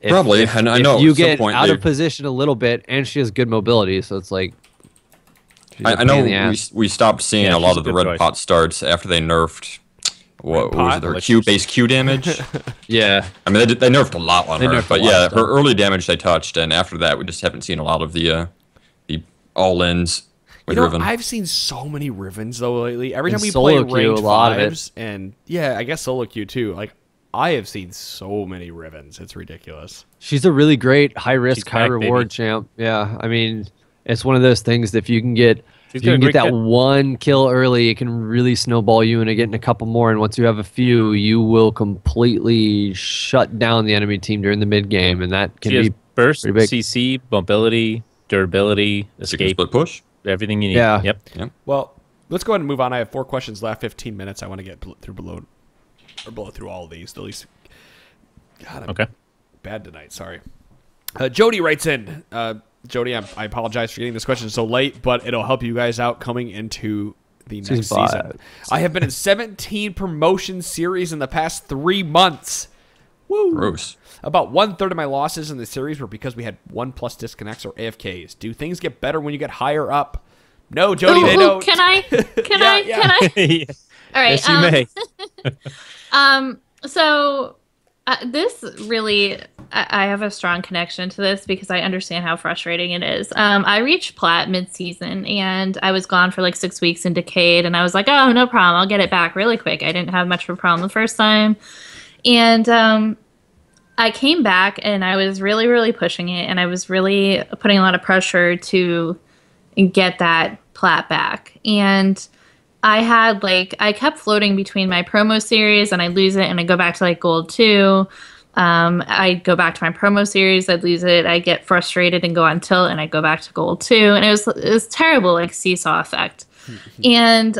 and I know you get out of position a little bit, and she has good mobility, so it's like. I know we stopped seeing a lot of the red pot starts after they nerfed. What was it? Their base Q damage. Yeah, I mean they nerfed a lot on her, but yeah, her early damage they touched, and after that we just haven't seen a lot of the all-ins with Riven. I've seen so many Rivens though lately. Every time we play ranked 5s, and I guess solo queue too. Like, I have seen so many Rivens. It's ridiculous. She's a really great high risk, high reward champ. Yeah, I mean, it's one of those things that if you can get that one kill early, it can really snowball you into getting a couple more. And once you have a few, you will completely shut down the enemy team during the mid game, and that can be burst, CC, mobility, durability, escape, split push, everything you need. Yeah. Yep. Well, let's go ahead and move on. I have 4 questions left. 15 minutes. I want to get blow through all of these. At least, God, I'm bad tonight. Sorry. Jody writes in. Jody, I apologize for getting this question so late, but it'll help you guys out coming into the next season. I have been in 17 promotion series in the past 3 months. Woo! Gross. About 1/3 of my losses in the series were because we had 1+ disconnects or AFKs. Do things get better when you get higher up? No, Jody, they don't. Can I? Can I? All right. Yes, you may. So this really, I have a strong connection to this because I understand how frustrating it is. I reached plat mid-season and I was gone for like 6 weeks in Decade, and I was like, oh, no problem, I'll get it back really quick. I didn't have much of a problem the first time. And I came back and I was really, really pushing it, and I was really putting a lot of pressure to get that plat back. And I kept floating between my promo series, and I'd lose it, and I'd go back to like gold 2. I'd go back to my promo series, I'd lose it, I'd get frustrated and go on tilt, and I'd go back to gold 2. And it was terrible, like seesaw effect. And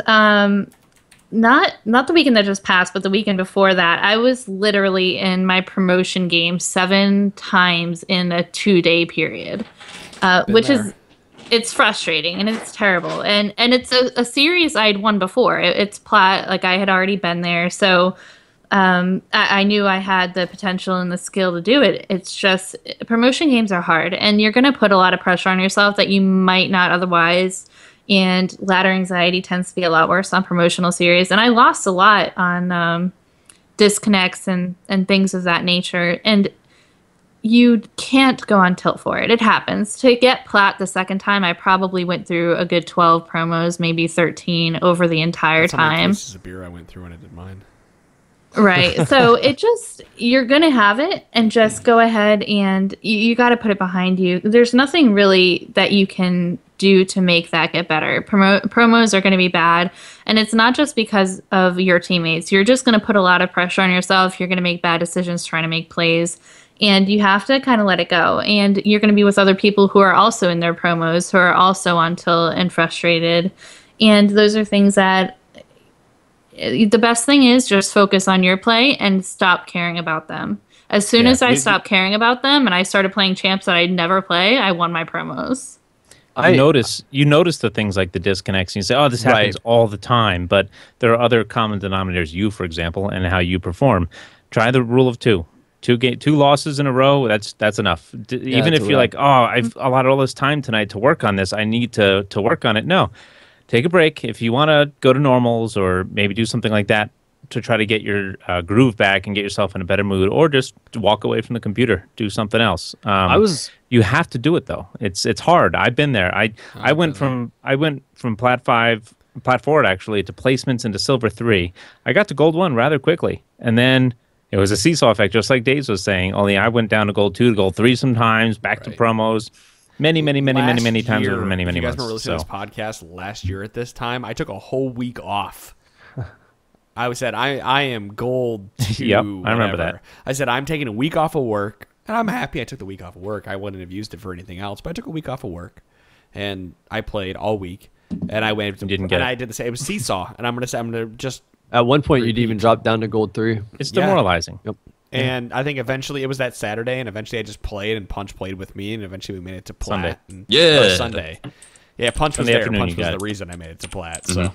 not the weekend that just passed, but the weekend before that, I was literally in my promotion game 7 times in a 2-day period, which is. It's frustrating and it's terrible, and it's a series I'd won before. It's plat, like I had already been there, so I knew I had the potential and the skill to do it. It's just promotion games are hard, and you're gonna put a lot of pressure on yourself that you might not otherwise. And ladder anxiety tends to be a lot worse on promotional series, and I lost a lot on disconnects and things of that nature. And you can't go on tilt for it. It happens. To get plat the second time, I probably went through a good 12 promos, maybe 13 over the entire That's how many time. cases of beer I went through when I did mine. Right. So you're going to have it, and just go ahead and you got to put it behind you. There's nothing really that you can do to make that get better. Promos are going to be bad, and it's not just because of your teammates. You're just going to put a lot of pressure on yourself. You're going to make bad decisions trying to make plays, and you have to kind of let it go. And you're going to be with other people who are also in their promos, who are also on tilt and frustrated. And those are things that the best thing is just focus on your play and stop caring about them. As soon as I stopped caring about them and I started playing champs that I'd never play, I won my promos. You notice the things like the disconnects, and you say, "Oh, this happens all the time." But there are other common denominators. You, for example, and how you perform. Try the rule of two. Two losses in a row. That's enough. Even if you're like, "Oh, I've allotted all this time tonight to work on this. I need to work on it." No, take a break. If you want to go to normals or maybe do something like that to try to get your groove back and get yourself in a better mood, or just walk away from the computer, do something else. You have to do it though. It's hard. I've been there. I went from plat 5, plat 4 actually to placements into silver 3. I got to gold 1 rather quickly, and then it was a seesaw effect, just like Daves was saying. Only I went down to gold 2 to gold 3 sometimes, back to promos. Many times over many months. You guys were listening to this podcast last year at this time. I took a whole week off. I said, I am gold 2. Yep, I remember that. I said, I'm taking a week off of work, and I'm happy I took the week off of work. I wouldn't have used it for anything else, but I took a week off of work, and I played all week, and I went and I did the same. It was seesaw, and I'm gonna just. At one point, you'd even drop down to gold 3. It's demoralizing. Yep. And I think eventually it was that Saturday, and eventually I just played, and Punch played with me, and eventually we made it to plat. Sunday. Yeah, Punch was there. Punch was the reason I made it to plat. So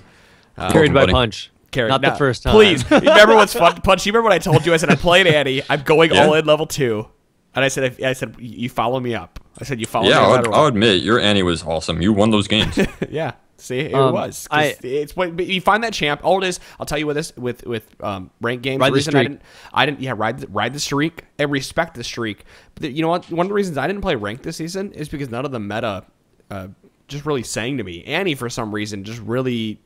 Carried by Punch. Not the first time. Please, remember what's fun, Punch? You remember what I told you? I said I played Annie. I'm going all in level 2, and I said you follow me up. I said you follow me up. I'll admit your Annie was awesome. You won those games. Yeah. See, it was. It's when you find that champ. All it is, I'll tell you what this with ranked games. Ride the streak. I didn't ride the streak and respect the streak. But you know what? One of the reasons I didn't play ranked this season is because none of the meta just really sang to me. Annie, for some reason, just really.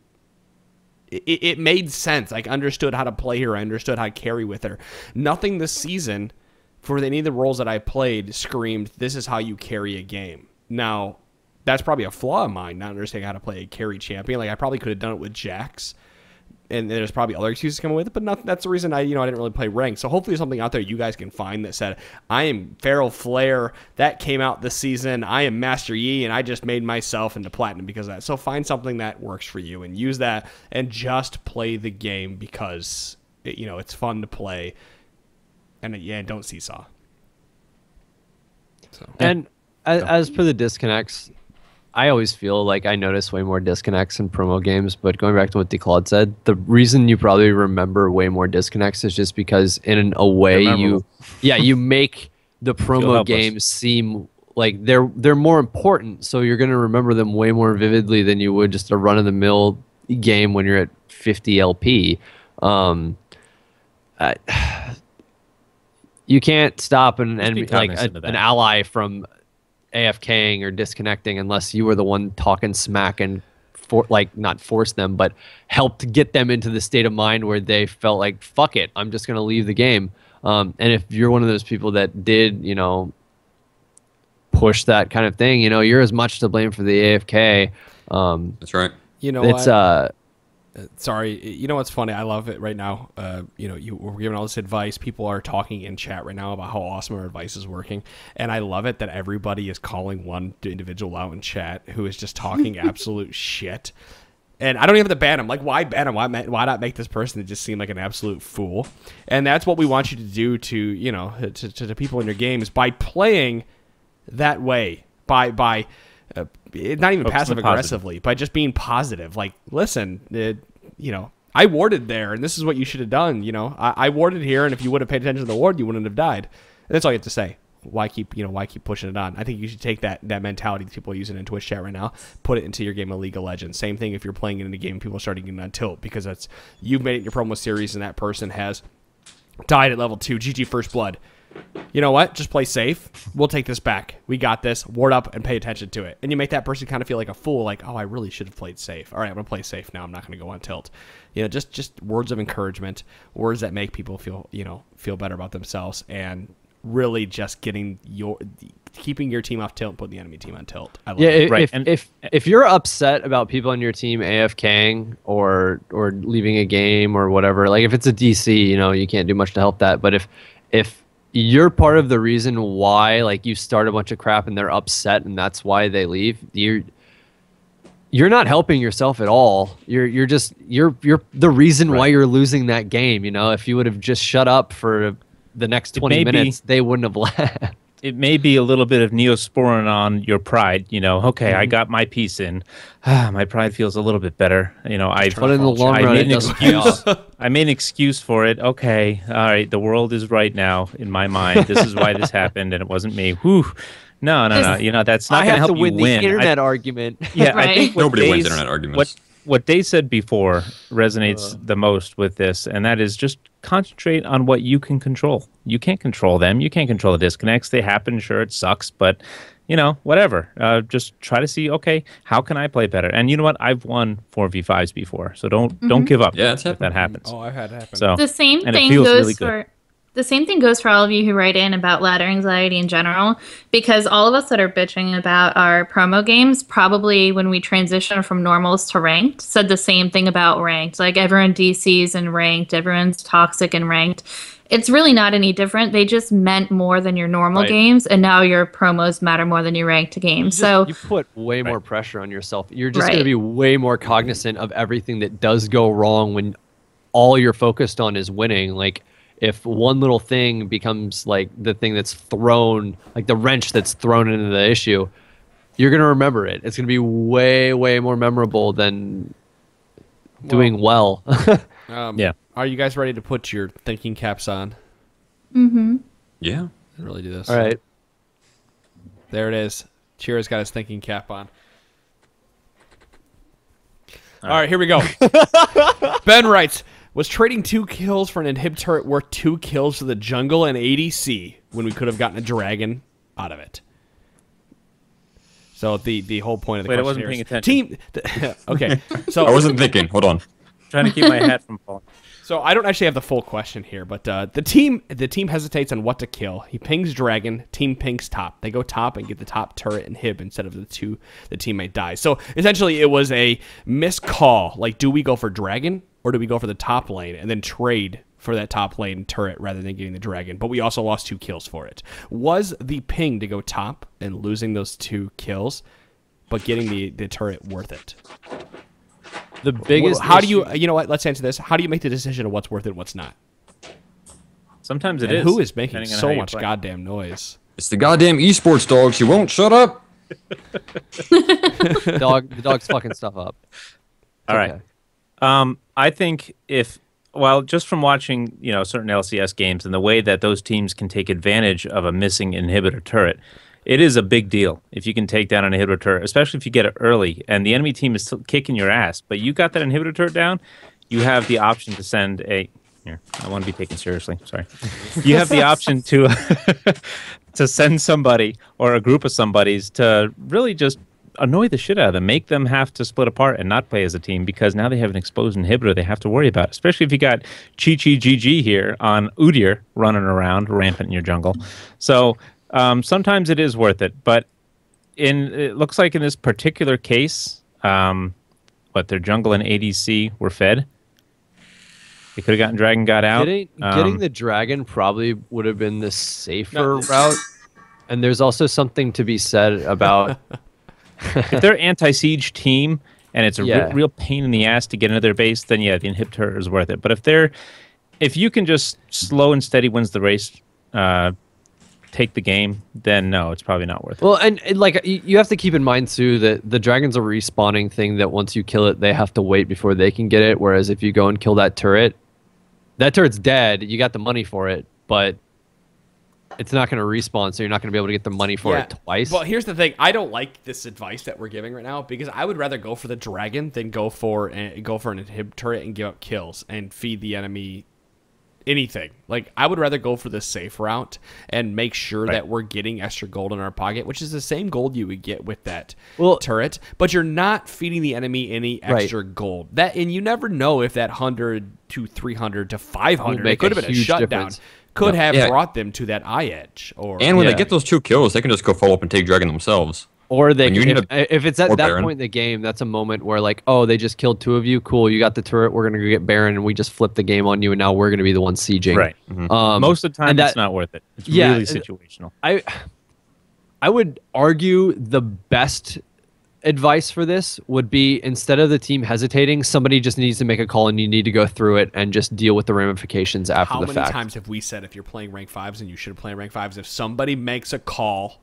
It made sense. I understood how to play her. I understood how to carry with her. Nothing this season, for any of the roles that I played, screamed, "This is how you carry a game." Now, that's probably a flaw of mine, not understanding how to play a carry champion. Like, I probably could have done it with Jax, and there's probably other excuses coming with it, but that's the reason I didn't really play ranked. So hopefully there's something out there you guys can find that said, I am Feral Flare, that came out this season, I am Master Yi, and I just made myself into Platinum because of that. So find something that works for you and use that, and just play the game because it's fun to play, and don't seesaw. So. And as per the disconnects, I always feel like I notice way more disconnects in promo games, but going back to what DeClaude said, the reason you probably remember way more disconnects is just because in a way you make the promo games seem like they're more important, so you're going to remember them way more vividly than you would just a run-of-the-mill game when you're at 50 LP. You can't stop an ally from AFKing or disconnecting unless you were the one talking smack and not force them, but helped get them into the state of mind where they felt like, fuck it, I'm just going to leave the game. And if you're one of those people that did, push that kind of thing, you're as much to blame for the AFK. That's right. Sorry, you know what's funny? I love it right now. We're giving all this advice. People are talking in chat right now about how awesome our advice is working, and I love it that everybody is calling one individual out in chat who is just talking absolute shit. And I don't even have to ban him. Like, why ban him? Why not make this person just seem like an absolute fool? And that's what we want you to do to people in your games by playing that way. By not even passive aggressively, by just being positive. Like, listen, I warded there, and this is what you should have done. I warded here, and if you would have paid attention to the ward, you wouldn't have died. And that's all you have to say. Why keep pushing it on? I think you should take that mentality that people are using in Twitch chat right now, put it into your game of League of Legends. Same thing if you're playing it in a game, people are starting getting on tilt because you've made it in your promo series, and that person has died at level 2. GG First Blood. you know what? Just play safe. We'll take this back. We got this. Ward up and pay attention to it. And you make that person kind of feel like a fool, like, oh, I really should have played safe. All right, I'm going to play safe now. I'm not going to go on tilt. You know, just words of encouragement, words that make people feel better about themselves, and really just keeping your team off tilt and putting the enemy team on tilt. I love it. Right. If you're upset about people on your team AFKing or leaving a game or whatever, like if it's a DC, you know, you can't do much to help that. But if you're part of the reason why, like, you start a bunch of crap and they're upset and that's why they leave, you're not helping yourself at all. You're the reason why you're losing that game. You know, if you would have just shut up for the next 20 minutes, they wouldn't have left. It may be a little bit of Neosporin on your pride. You know, okay, I got my piece in. My pride feels a little bit better. You know, but in the long run, it doesn't pay off. I made an excuse for it. Okay, all right, the world is right now in my mind. This is why this happened, and it wasn't me. Whew. No. You know, that's not going to help you win. The internet argument. Yeah, Right. I think Nobody wins internet arguments. What Day said before resonates the most with this, and that is just concentrate on what you can control. You can't control them. You can't control the disconnects. They happen. Sure, it sucks, but, you know, whatever. Just try to see, okay, how can I play better? And you know what? I've won 4v5s before, so don't give up if that happens. Oh, I've had it happen. So, The same and it thing feels goes really good. for the same thing goes for all of you who write in about ladder anxiety in general, because all of us that are bitching about our promo games, probably when we transition from normals to ranked, said the same thing about ranked. Like, everyone DCs and ranked, everyone's toxic and ranked. It's really not any different. They just meant more than your normal games, and now your promos matter more than your ranked games. So you put way more pressure on yourself. You're just going to be way more cognizant of everything that does go wrong when all you're focused on is winning. Like, if one little thing becomes like the thing that's thrown, like the wrench that's thrown into the issue, you're going to remember it. It's going to be way, way more memorable than doing well. Yeah. Are you guys ready to put your thinking caps on? Yeah. And really do this. All right. There it is. Chira's got his thinking cap on. All right, here we go. Ben writes, was trading 2 kills for an inhib turret worth 2 kills to the jungle and ADC when we could have gotten a dragon out of it? So the whole point of the Wait, I question wasn't here paying is attention. okay, so I wasn't thinking. Hold on. Trying to keep my hat from falling. So I don't actually have the full question here, but the team hesitates on what to kill. He pings dragon, team pings top. They go top and get the top turret and hib instead of the teammate dies. So essentially it was a miscall. Like, do we go for dragon or do we go for the top lane and then trade for that top lane turret rather than getting the dragon? But we also lost 2 kills for it. Was the ping to go top and losing those 2 kills, but getting the turret worth it? The biggest How do you know what? Let's answer this. How do you make the decision of what's worth it and what's not? Sometimes it And is. who is making depending on so how you much play. goddamn noise? It's the goddamn esports dog. She won't shut up. the dog's fucking stuff up. All right. I think just from watching, certain LCS games and the way that those teams can take advantage of a missing inhibitor turret, it is a big deal if you can take down an inhibitor turret, especially if you get it early and the enemy team is still kicking your ass, but you got that inhibitor turret down, you have the option to send a... Here, I want to be taken seriously. Sorry. You have the option to to send somebody or a group of somebodies to really just annoy the shit out of them, make them have to split apart and not play as a team because now they have an exposed inhibitor they have to worry about, especially if you got Chi-Chi GG here on Udyr running around rampant in your jungle. So sometimes it is worth it, but it looks like in this particular case, their jungle and ADC were fed. They could have gotten dragon, got out. Getting the dragon probably would have been the safer route. And there's also something to be said about if they're anti-siege team and it's a real pain in the ass to get into their base, then yeah, the inhibitor is worth it. But if you can just slow and steady wins the race, take the game, then no, it's probably not worth it. Well, and like you have to keep in mind too that the dragon's a respawning thing that once you kill it, they have to wait before they can get it. Whereas if you go and kill that turret's dead. You got the money for it, but it's not going to respawn, so you're not going to be able to get the money for it twice. Well, here's the thing. I don't like this advice that we're giving right now because I would rather go for the dragon than go for an inhib turret and give up kills and feed the enemy anything. Like, I would rather go for the safe route and make sure that we're getting extra gold in our pocket, which is the same gold you would get with that turret, but you're not feeding the enemy any extra gold. And you never know if that 100 to 300 to 500, it could have been a shutdown, difference. could have brought them to that eye edge. And when they get those 2 kills, they can just go follow up and take Dragon themselves. Or they can, if it's at that point in the game, that's a moment where like, oh, they just killed 2 of you. Cool, you got the turret. We're gonna go get Baron, and we just flip the game on you, and now we're gonna be the one sieging. Right. Most of the time, it's not worth it. It's really situational. I would argue the best advice for this would be, instead of the team hesitating, somebody just needs to make a call, and you need to go through it and just deal with the ramifications after the fact. How many times have we said, if you're playing rank 5s and you should play rank 5s, if somebody makes a call,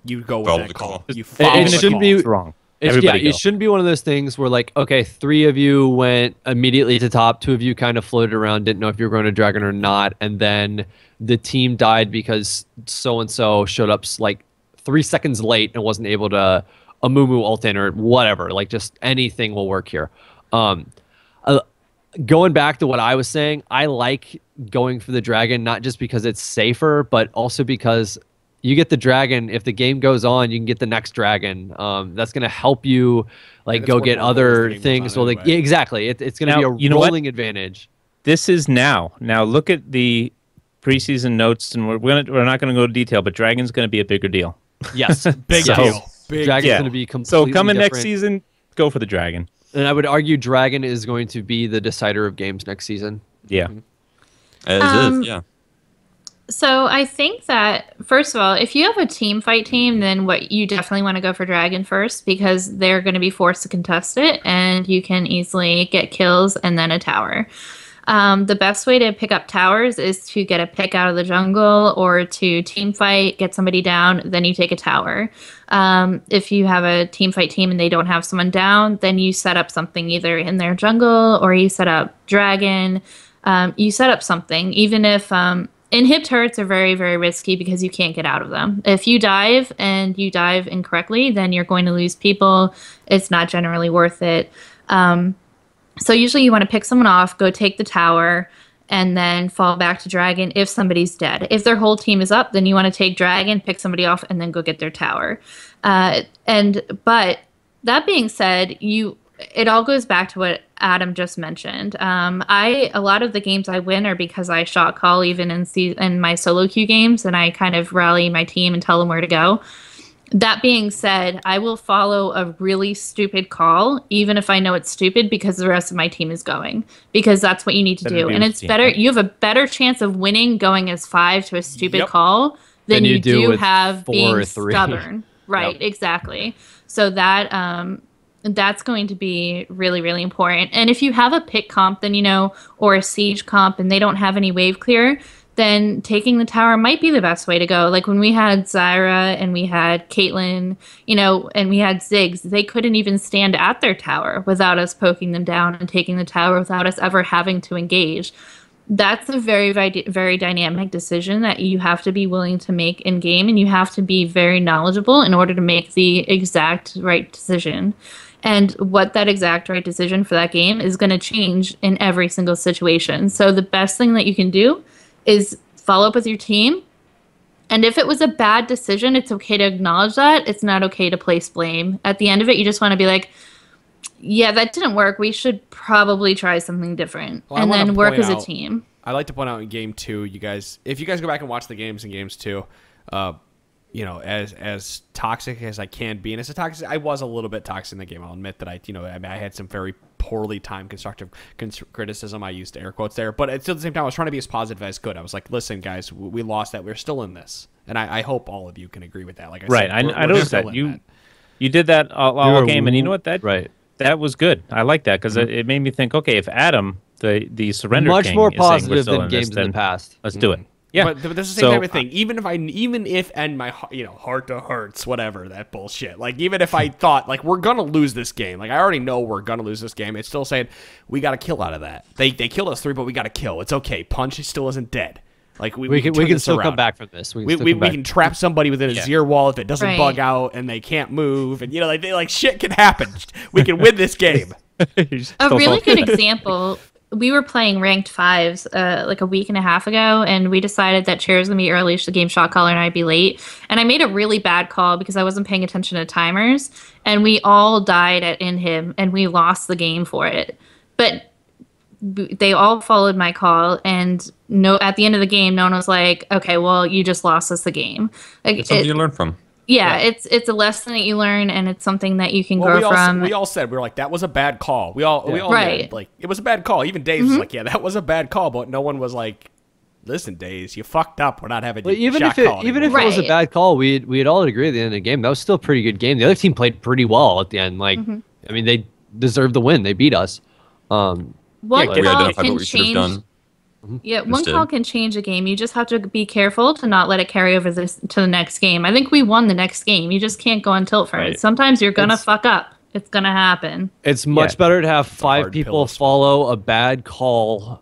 you go with that call. You follow it shouldn't be wrong. It shouldn't be one of those things where like, okay, 3 of you went immediately to top, 2 of you kind of floated around, didn't know if you were going to Dragon or not, and then the team died because so and so showed up like 3 seconds late and wasn't able to Amumu ult in or whatever. Like, just anything will work here. Going back to what I was saying, I like going for the Dragon, not just because it's safer, but also because you get the Dragon. If the game goes on, you can get the next Dragon. That's going to help you like go get other things. So like, exactly. It's going to be a rolling advantage. This is now. Now look at the preseason notes, and we're not going to go into detail, but Dragon's going to be a bigger deal. Yes. Big deal. Dragon's going to be completely So coming different. next season, go for the Dragon. And I would argue Dragon is going to be the decider of games next season. Yeah. As is, yeah. So I think that, first of all, if you have a team fight team, then you definitely want to go for Dragon first, because they're going to be forced to contest it, and you can easily get kills and then a tower. The best way to pick up towers is to get a pick out of the jungle, or to team fight, get somebody down, then you take a tower. If you have a team fight team and they don't have someone down, then you set up something either in their jungle, or you set up Dragon. You set up something, even if inhib turrets are very, very risky because you can't get out of them. If you dive and you dive incorrectly, then you're going to lose people. It's not generally worth it. So usually you want to pick someone off, go take the tower, and then fall back to Dragon if somebody's dead. If their whole team is up, then you want to take Dragon, pick somebody off, and then go get their tower. But that being said, it all goes back to what Adam just mentioned. A lot of the games I win are because I shot call even in my solo queue games, and I kind of rally my team and tell them where to go. That being said, I will follow a really stupid call, even if I know it's stupid, because the rest of my team is going. Because that's what you need to do. And it's better. You have a better chance of winning going as 5 to a stupid call than you do have being stubborn. Right, exactly. So that's going to be really, really important. And if you have a pick comp, then, or a siege comp, and they don't have any wave clear, then taking the tower might be the best way to go. Like when we had Zyra and we had Caitlyn, and we had Ziggs, they couldn't even stand at their tower without us poking them down and taking the tower without us ever having to engage. That's a very, very, very dynamic decision that you have to be willing to make in game, and you have to be very knowledgeable in order to make the exact right decision. And what that exact right decision for that game is going to change in every single situation. So the best thing that you can do is follow up with your team. And if it was a bad decision, it's okay to acknowledge that. It's not okay to place blame. At the end of it, you just want to be like, yeah, that didn't work. We should probably try something different. Well, and then work as a team. I like to point out in game 2, if you guys go back and watch the games in games 2, as toxic as I can be, and I was a little bit toxic in the game. I'll admit that I had some very poorly timed constructive criticism. I used air quotes there, but at the same time, I was trying to be as positive as I could. I was like, listen, guys, we lost that. We're still in this. And I hope all of you can agree with that. Like I said, I noticed that. You did that all game, and you know what? That was good. I like that, because it made me think, okay, if Adam, the Surrender King, much more is saying positive than games in the past. Let's do it. Yeah, but this is the same type of thing. Even if and my heart to hearts, whatever that bullshit. Like even if I thought like we're gonna lose this game, like I already know we're gonna lose this game, it's still saying we got to kill out of that. They killed us 3, but we got to kill. It's okay. Punch still isn't dead. Like we can still come back from this. We can trap somebody within a Zir wall if it doesn't bug out and they can't move, and shit can happen. We can win this game. A really good example we were playing ranked fives like a week and a half ago, and we decided that chair was gonna be early, so the game shot caller and I'd be late. And I made a really bad call because I wasn't paying attention to timers, and we all died at in him, and we lost the game for it. But they all followed my call, and at the end of the game, no one was like, "Okay, well, you just lost us the game." Like, It's something you learn from. Yeah, it's a lesson that you learn, and it's something that you can grow from. We all said, we were like, that was a bad call. We all Right. knew, like, it was a bad call. Even Dave was like, yeah, that was a bad call, but no one was like, listen, Days, you fucked up. We're not having But you even shot if call it anymore. was a Right. bad call, we'd all agree at the end of the game that was still a pretty good game. The other team played pretty well at the end. Like, I mean, they deserved the win. They beat us. One We call identified can what we should have change. done. Yeah, one Understood. call can change a game. You just have to be careful to not let it carry over this to the next game. I think we won the next game. You just can't go on tilt for Right. it. Sometimes you're gonna fuck up. It's gonna happen. It's much better to have five hard pill people to follow a bad call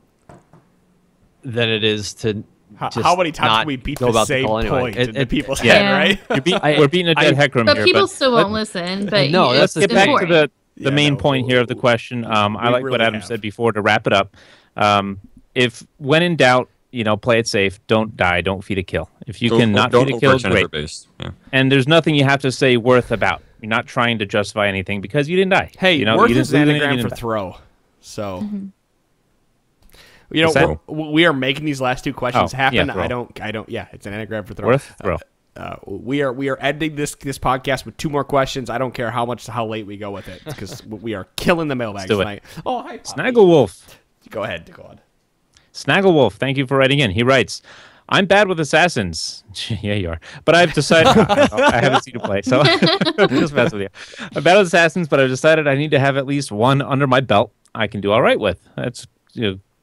than it is to just How many times not did we beat go the about same call anyway. point in people's Yeah. head, right? We're beating a dead heck room But here. people but still won't listen. But No, it's that's the Get thing. back to important. the Yeah, main no, point here of the question. I like what really Adam have. said before to wrap it up. If when in doubt, play it safe. Don't die. Don't feed a kill. If you can not don't feed a kill, overextend great. their base. Yeah. And there's nothing you have to say worth about. You're not trying to justify anything because you didn't die. Hey, you worth you is didn't an lose anything, anagram you for didn't die. throw. So, What's that? we are making these last two questions Oh, happen. yeah, throw. I don't. Yeah, it's an anagram for throw. Worth throw. We are ending this podcast with two more questions. I don't care how late we go with it because we are killing the mailbags do it. tonight. Oh, hi, Poppy. Snagglewolf. Go ahead. Go on. Snagglewolf, thank you for writing in. He writes, I'm bad with assassins. Yeah, you are. But I've decided I haven't seen you play, so just mess with you. I'm bad with assassins, but I've decided I need to have at least one under my belt I can do all right with. That's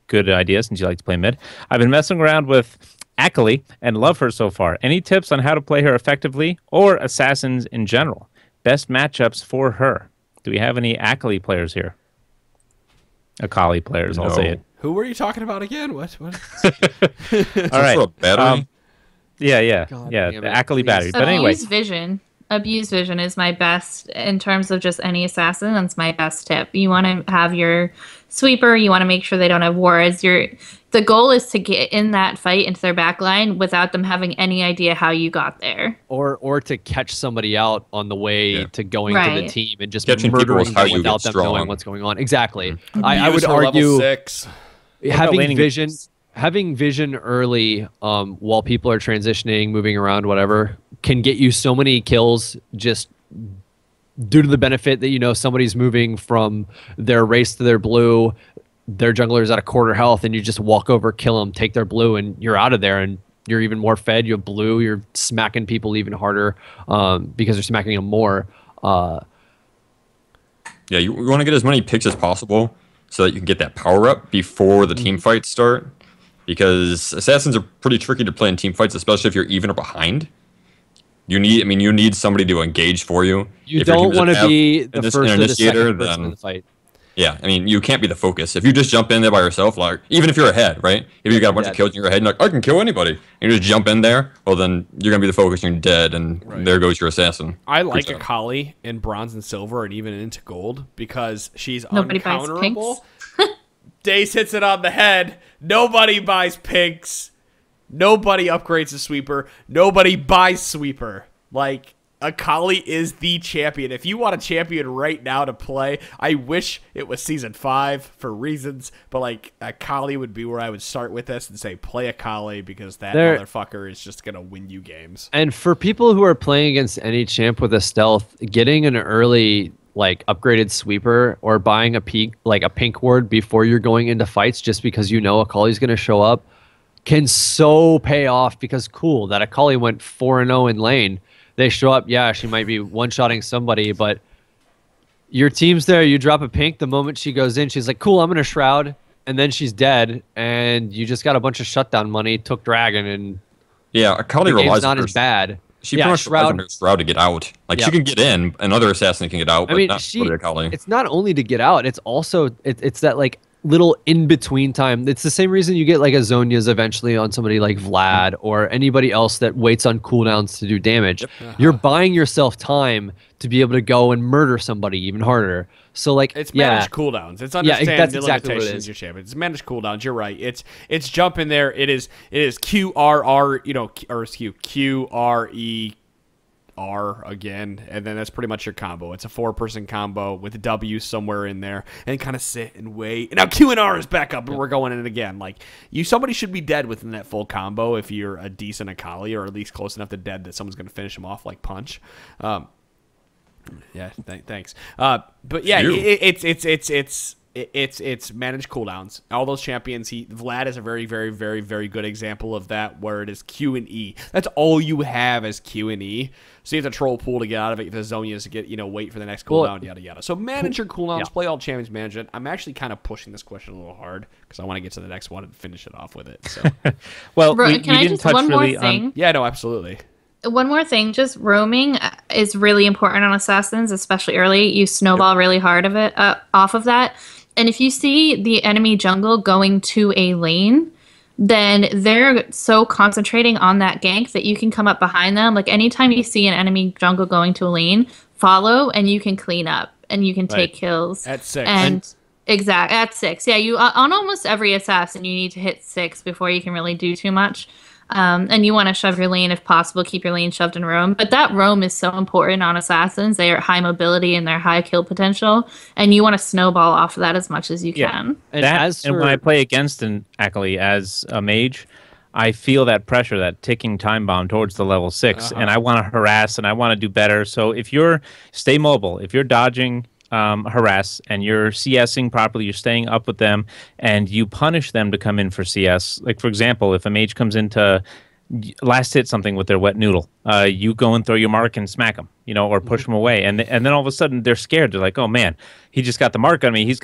good idea since you like to play mid. I've been messing around with Akali and love her so far. Any tips on how to play her effectively or assassins in general? Best matchups for her. Do we have any Akali players here? Akali players, I'll say No. it. Who were you talking about again? What? All right. For a battery? Yeah. God The damn it, Akali please. battery. But anyway, Abuse vision is my best in terms of just any assassin. That's my best tip. You want to have your sweeper. You want to make sure they don't have wards. The goal is to get in that fight into their back line without them having any idea how you got there. or to catch somebody out on the way to going to the Right. team and just Catching people murdering is how them you without get them strong. knowing what's going on. Exactly. I would Use her level argue 6. having laning vision early while people are transitioning, moving around, whatever, can get you so many kills just due to the benefit that somebody's moving from their race to their blue, their jungler's at a quarter health, and you just walk over, kill them, take their blue, and you're out of there, and you're even more fed. You have blue, you're smacking people even harder because they're smacking them more. Yeah, you want to get as many picks as possible so that you can get that power up before the team fights start. Because assassins are pretty tricky to play in team fights, especially if you're even or behind. You need somebody to engage for you. You If your team don't want to doesn't be have the an first or the initiator, second person in the fight. Yeah, you can't be the focus. If you just jump in there by yourself, like, even if you're ahead, right? If you got a bunch of kills in your head, and you're like, I can kill anybody. And you just jump in there, well, then you're going to be the focus and you're dead, and there goes your assassin. I like Good job. Akali in bronze and silver and even into gold because she's Nobody buys uncounterable. Dace hits it on the head. Nobody buys pinks. Nobody upgrades the sweeper. Nobody buys sweeper. Like, Akali is the champion. If you want a champion right now to play, I wish it was season 5 for reasons, but like Akali would be where I would start with this and say play Akali because that motherfucker is just gonna win you games. And for people who are playing against any champ with a stealth, getting an early upgraded sweeper or buying a pink ward before you're going into fights just because Akali's going to show up can so pay off because that Akali went 4-0 in lane. They show up, yeah, she might be one-shotting somebody, but your team's there, you drop a pink, the moment she goes in, she's like, cool, I'm going to shroud, and then she's dead, and you just got a bunch of shutdown money, took dragon, and Yeah, Akali the game's relies not on as bad. She pretty much relies on her Shroud to get out. Like, she can get in, another assassin can get out, but not really Akali. It's not only to get out, it's also, it's that, little in between time. It's the same reason you get like a Zhonya's eventually on somebody like Vlad or anybody else that waits on cooldowns to do damage. You're buying yourself time to be able to go and murder somebody even harder. So like it's managed cooldowns. It's understand that's the exactly what it limitations is. your champion. It's managed cooldowns. You're right. It's jump in there. It is QRR, or QRE R again, and then that's pretty much your combo. It's a 4-person combo with a W somewhere in there, and kind of sit and wait. And now Q and R is back up, and we're going in it again. Like somebody should be dead within that full combo if you're a decent Akali, or at least close enough to dead that someone's going to finish him off like Punch. Yeah, thanks. But yeah, it's managed cooldowns. All those champions, Vlad is a very, very, very, very good example of that, where it is Q and E. That's all you have as Q and E. So you have to troll pool to get out of it. The Zhonya's to get, wait for the next cooldown, yada yada. So manage your cooldowns, play all champions management. I'm actually kind of pushing this question a little hard because I want to get to the next one and finish it off with it. So, well, Can we I didn't just touch one really more thing? on. yeah, no, absolutely. One more thing, just roaming is really important on Assassins, especially early. You snowball really hard off of that. And if you see the enemy jungle going to a lane, then they're so concentrating on that gank that you can come up behind them. Like anytime you see an enemy jungle going to a lane, follow and you can clean up and you can take kills. At 6. And at 6. Yeah, you on almost every assassin you need to hit 6 before you can really do too much. And you want to shove your lane if possible, keep your lane shoved in roam. But that roam is so important on assassins. They are high mobility and they're high kill potential. And you want to snowball off of that as much as you can. And And when I play against an Akali as a mage, I feel that pressure, that ticking time bomb towards the level 6. And I want to harass and I want to do better. So if stay mobile, if you're dodging harass and you're CSing properly, you're staying up with them, and you punish them to come in for CS. Like, for example, if a mage comes in to last hit something with their wet noodle, you go and throw your mark and smack them, or push them away. And then all of a sudden they're scared. They're like, oh man, he just got the mark on me. He's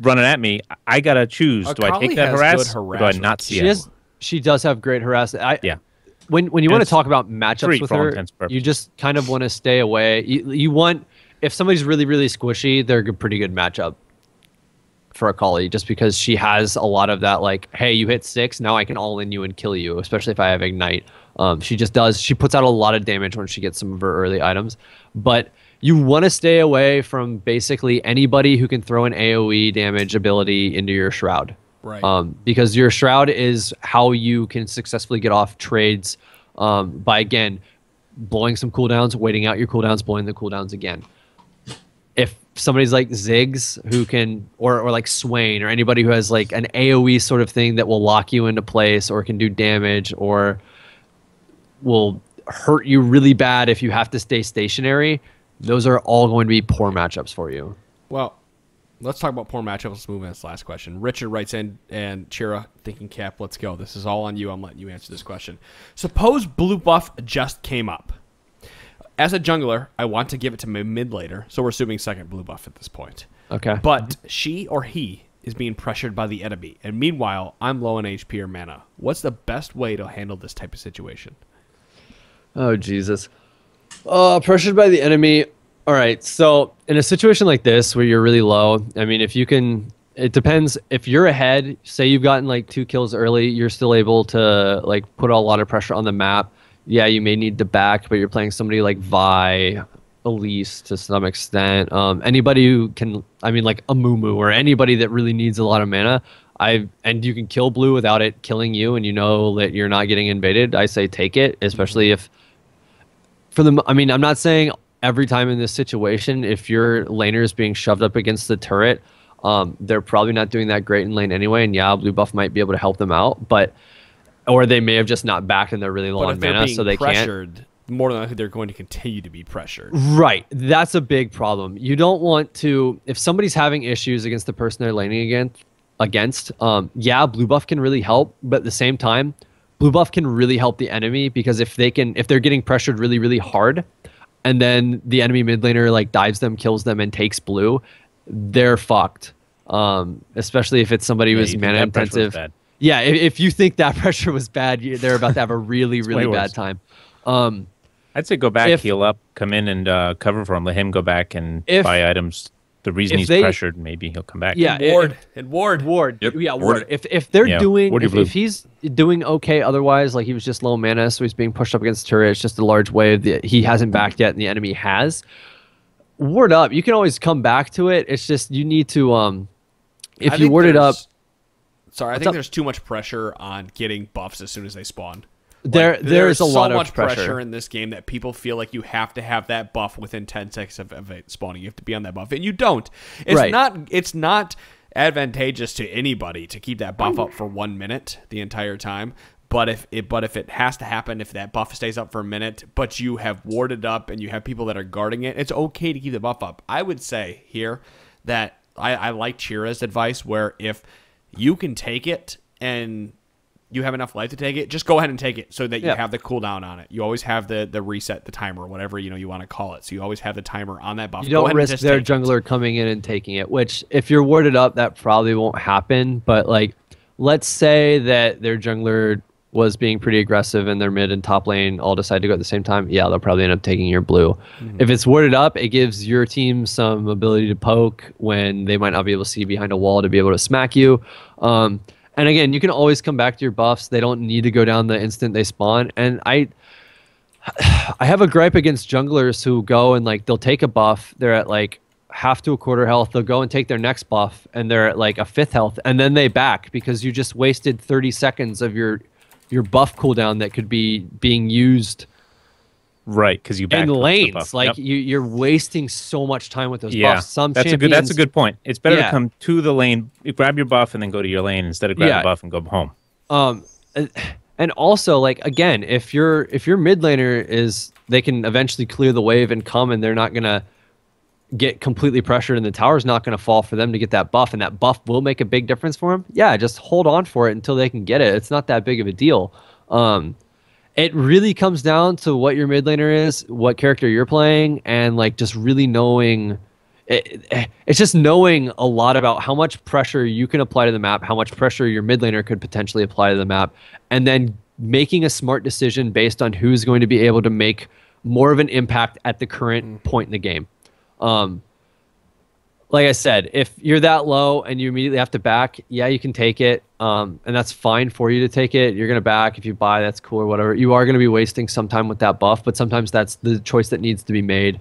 running at me. I got to choose. Do I take that harass or do I not CS? She does have great harass. Yeah. When you want to talk about matchups with her, you purposes. just kind of want to stay away. You want, if somebody's really, really squishy, they're a pretty good matchup for Akali, just because she has a lot of that, like, hey, you hit 6, now I can all in you and kill you, especially if I have Ignite. She puts out a lot of damage when she gets some of her early items. But you want to stay away from basically anybody who can throw an AoE damage ability into your Shroud. Right. Because your Shroud is how you can successfully get off trades by, again, blowing some cooldowns, waiting out your cooldowns, blowing the cooldowns again. If somebody's like Ziggs who can, or like Swain, or anybody who has like an AoE sort of thing that will lock you into place or can do damage or will hurt you really bad if you have to stay stationary, those are all going to be poor matchups for you. Well, let's talk about poor matchups. Let's move on to this last question. Richard writes in, and Chira, thinking cap, let's go. This is all on you. I'm letting you answer this question. Suppose blue buff just came up. As a jungler, I want to give it to my mid laner, so we're assuming second blue buff at this point. Okay. But she or he is being pressured by the enemy, and meanwhile, I'm low on HP or mana. What's the best way to handle this type of situation? Oh, Jesus. Pressured by the enemy. All right, so in a situation like this where you're really low, I mean, if you can, it depends. If you're ahead, say you've gotten like 2 kills early, you're still able to like put a lot of pressure on the map. Yeah, you may need to back, but you're playing somebody like Vi, Elise to some extent. Anybody who can, I mean, like a Mumu or anybody that really needs a lot of mana. And you can kill blue without it killing you, and you know that you're not getting invaded. I say take it, especially if I mean, I'm not saying every time in this situation, if your laner is being shoved up against the turret, they're probably not doing that great in lane anyway. And yeah, blue buff might be able to help them out, or they may have just not backed and they're really low on mana, so they can't. More than likely, they're going to continue to be pressured. Right. That's a big problem. You don't want to, if somebody's having issues against the person they're laning against, yeah, blue buff can really help, but at the same time, blue buff can really help the enemy, because if they're getting pressured really, really hard, and then the enemy mid laner like dives them, kills them, and takes blue, they're fucked. Especially if it's somebody who's mana intensive. Yeah, if you think that pressure was bad, they're about to have a really, really bad time. I'd say go back, heal up, come in and cover for him. Let him go back and buy items the reason if he's they- pressured, maybe he'll come back. Yeah, Ward. Yep. Yeah, Ward. Ward. If they're Yeah, doing, Ward, you blew. if he's doing okay, otherwise, like he was just low mana, so he's being pushed up against the turret. It's just a large wave that he hasn't backed yet, and the enemy has. Ward up. You can always come back to it. It's just you need to, if you ward it up. Sorry, I What's think up? there's too much pressure on getting buffs as soon as they spawn. There's a lot so of much pressure in this game that people feel like you have to have that buff within 10 seconds of it spawning. You have to be on that buff, and you don't. It's Right. not. It's not advantageous to anybody to keep that buff up for 1 minute the entire time. But if it has to happen, if that buff stays up for a minute, but you have warded up and you have people that are guarding it, it's okay to keep the buff up. I would say here that I like Chira's advice, where if you can take it and you have enough life to take it, just go ahead and take it so that you have the cooldown on it. You always have the reset, the timer, whatever you want to call it. So you always have the timer on that buff. You Go don't ahead and risk just their take it. jungler coming in and taking it, which if you're warded up, that probably won't happen. But like, let's say that their jungler was being pretty aggressive and their mid and top lane all decide to go at the same time. Yeah, they'll probably end up taking your blue. If it's warded up, it gives your team some ability to poke when they might not be able to see behind a wall to be able to smack you. And again, you can always come back to your buffs. They don't need to go down the instant they spawn. And I have a gripe against junglers who go and like they'll take a buff. They're at like half to a quarter health. They'll go and take their next buff and they're at like a fifth health, and then they back because you just wasted 30 seconds of your buff cooldown that could be being used Right, because you backed in up the lanes. buff. Like Yep. you're wasting so much time with those Yeah, buffs. Some that's a champions, good point. It's better Yeah. to come to the lane, you grab your buff, and then go to your lane instead of grab Yeah. the buff and go home. And also, like again, if your mid laner is, they can eventually clear the wave and come, and they're not gonna get completely pressured, and the tower's not gonna fall for them to get that buff, and that buff will make a big difference for them. Yeah, just hold on for it until they can get it. It's not that big of a deal. It really comes down to what your mid laner is, what character you're playing, and like just really knowing. It's just knowing a lot about how much pressure you can apply to the map, how much pressure your mid laner could potentially apply to the map, and then making a smart decision based on who's going to be able to make more of an impact at the current point in the game. Like I said, if you're that low and you immediately have to back, yeah, you can take it, and that's fine for you to take it. You're going to back. If you buy, that's cool or whatever. You are going to be wasting some time with that buff, but sometimes that's the choice that needs to be made,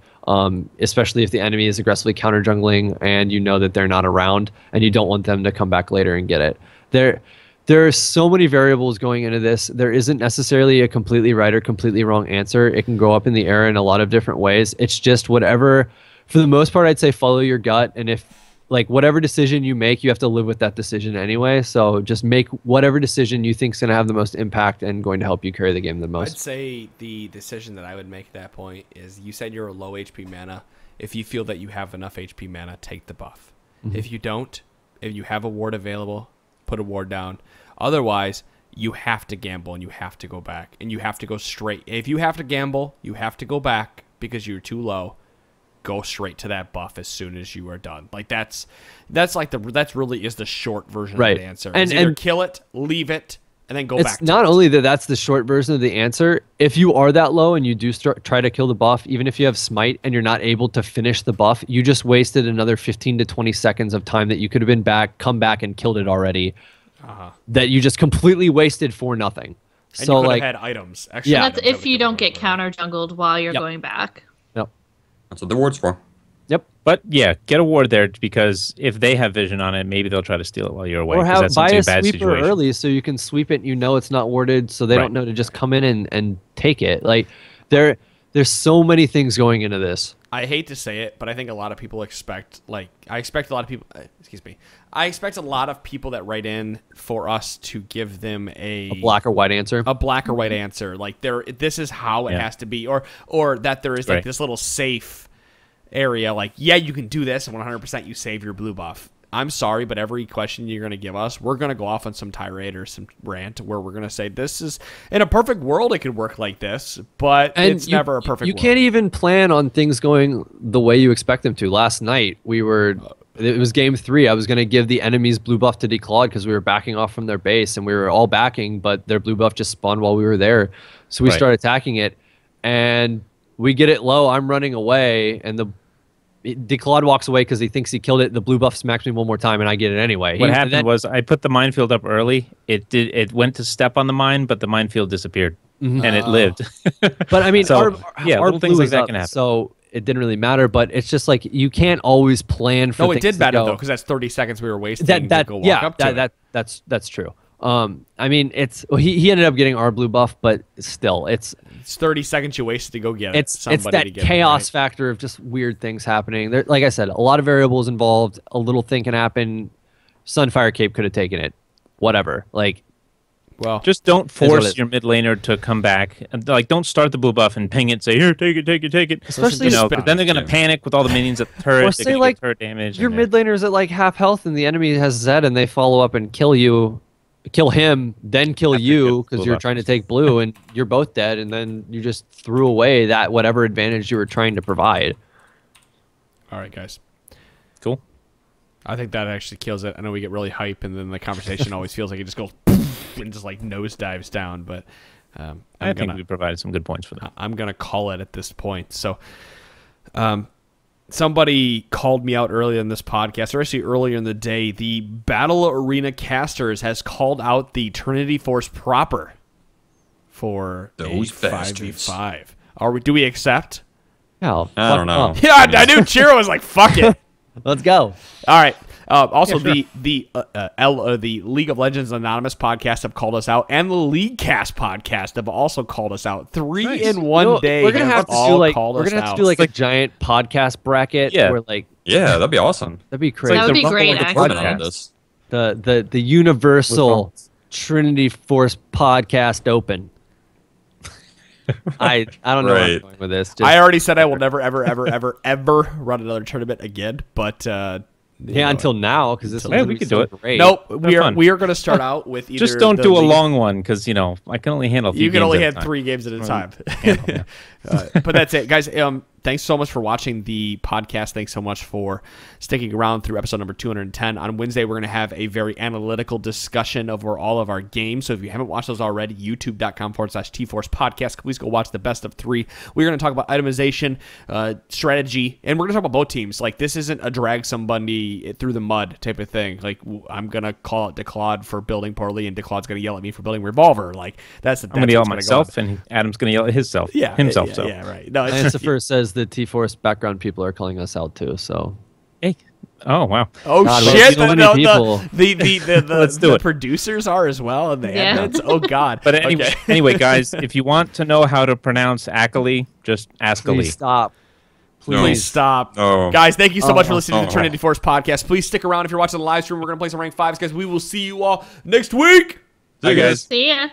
especially if the enemy is aggressively counter-jungling and you know that they're not around and you don't want them to come back later and get it. There are so many variables going into this. There isn't necessarily a completely right or completely wrong answer. It can go up in the air in a lot of different ways. It's just whatever. For the most part, I'd say follow your gut, and if like whatever decision you make, you have to live with that decision anyway. So just make whatever decision you think is going to have the most impact and going to help you carry the game the I'd most. say the decision that I would make at that point is, you said you're a low HP mana. If you feel that you have enough HP mana, take the buff. If you don't, if you have a ward available, put a ward down. Otherwise, you have to gamble and you have to go back and you have to go straight. If you have to gamble, you have to go back because you're too low. Go straight to that buff as soon as you are done. Like that's really is the short version Right. of the answer. And- It's either and- kill it, leave it, and then go back. It's to not it. only that that's the short version of the answer. If you are that low and you do try to kill the buff, even if you have smite and you're not able to finish the buff, you just wasted another 15 to 20 seconds of time that you could have been come back and killed it already. That you just completely wasted for nothing. And So you could like, have had items. Yeah. Extra That's items that if would you kill don't them. get counter jungled while you're Yep. going back. yep, That's what the ward's for. yep. But yeah, get a ward there, because if they have vision on it, maybe they'll try to steal it while you're away. Or 'cause have that buy seems a like bad sweeper situation. early so you can sweep it. You know it's not warded, so they Right. don't know to just come in and take it. Like there's so many things going into this. I hate to say it, but I think a lot of people expect, I expect a lot of people, I expect a lot of people that write in for us to give them a Black or white answer. black or white answer. Like this is how it Yeah. has to be, or that there is like Right. this little safe area. Like, yeah, you can do this, and 100% you save your blue buff. I'm sorry, but every question you're going to give us, we're going to go off on some tirade or some rant where we're going to say, this is, in a perfect world, it could work like this, but it's never a perfect You world. can't even plan on things going the way you expect them to. Last night, it was game 3. I was going to give the enemies blue buff to declawed because we were backing off from their base, and we were all backing, but their blue buff just spawned while we were there. So we Right. started attacking it, and we get it low. I'm running away, and Declawed walks away because he thinks he killed it. The blue buff smacks me one more time, and I get it anyway. What happened was I put the minefield up early. It went to step on the mine, but the minefield disappeared, and it lived. But I mean, So, our little things blue like is that up, can happen. so it didn't really matter. But it's just like you can't always plan for. No, it things did to matter go. though, because that's 30 seconds we were wasting that to go walk up to it. that's true. I mean, he ended up getting our blue buff, but still, it's 30 seconds you wasted to go get it. it's Somebody to that get chaos it, right? factor of just weird things happening. There, like I said, a lot of variables involved. A little thing can happen. Sunfire Cape could have taken it. Whatever. Like, Well, Just don't what force it- your mid laner to come back. Like, don't start the blue buff and ping it. Say, here, take it, take it, take it. Especially- you know, 'cause then they're gonna panic with all the minions at the turret. Or They're say, gonna like, get turret damage. your and mid laner's at like half health, and the enemy has Zed, and they follow up and kill him, then kill you because blue you're buff. trying to take blue, and you're both dead, and then you just threw away that whatever advantage you were trying to provide. all right, guys. Cool. I think that actually kills it. I know we get really hype, and then the conversation always feels like it just goes and just like nosedives down. But I think we provided some good points for that. I'm gonna call it at this point. So, somebody called me out earlier in this podcast, or actually earlier in the day. The Battle Arena Casters has called out the Trinity Force proper for Those a bastards. 5v5. Do we accept? Hell, I don't know. Yeah, I knew Chiro was like, "Fuck it." Let's go. All right. Also, Yeah, sure. the League of Legends Anonymous podcast have called us out, and the League Cast podcast have also called us out. Three Nice. in one You know, day. we're gonna have to do all like called we're us gonna have out. to do like a giant podcast bracket. Yeah. Where like Yeah, that'd be awesome. that'd be crazy. That would the be Rumble great, of the actually. Working on podcast. this. The universal Trinity Force podcast open. I don't know where I'm Right. going with this. Just, I already said I will never, ever, ever, ever, ever run another tournament again. But yeah, until now because this Hey, one's we gonna be could so do it. great. nope, They're fun. we are going to start out with either Just don't the do a League- long one because I can only handle. You can only have have 3 games at a time. Yeah. But that's it, guys. Thanks so much for watching the podcast. Thanks so much for sticking around through episode number 210. On Wednesday, we're going to have a very analytical discussion over all of our games. So if you haven't watched those already, youtube.com/TForce podcast. Please go watch the best of 3. We're going to talk about itemization, strategy, and we're going to talk about both teams. Like, this isn't a drag somebody through the mud type of thing. Like, I'm going to call it Declawed for building poorly, and Declawed's going to yell at me for building Revolver. Like, that's I'm gonna yell at what's gonna go myself, and Adam's gonna yell at himself. yeah, himself. Yeah, so yeah, right. No, it's Ansifer says the T-Force background people are calling us out too. So hey, oh wow. oh God, shit! so many people. The Let's do it. producers are as well, and the Yeah. admins. Oh god! But anyway, Okay. anyway, guys, if you want to know how to pronounce Akali, just ask Ali. please stop. No. Please stop. Oh. Guys, thank you so much for listening to the Oh. Trinity Force podcast. Please stick around if you're watching the live stream. We're going to play some rank 5s, guys. We will see you all next week. See you guys. See ya.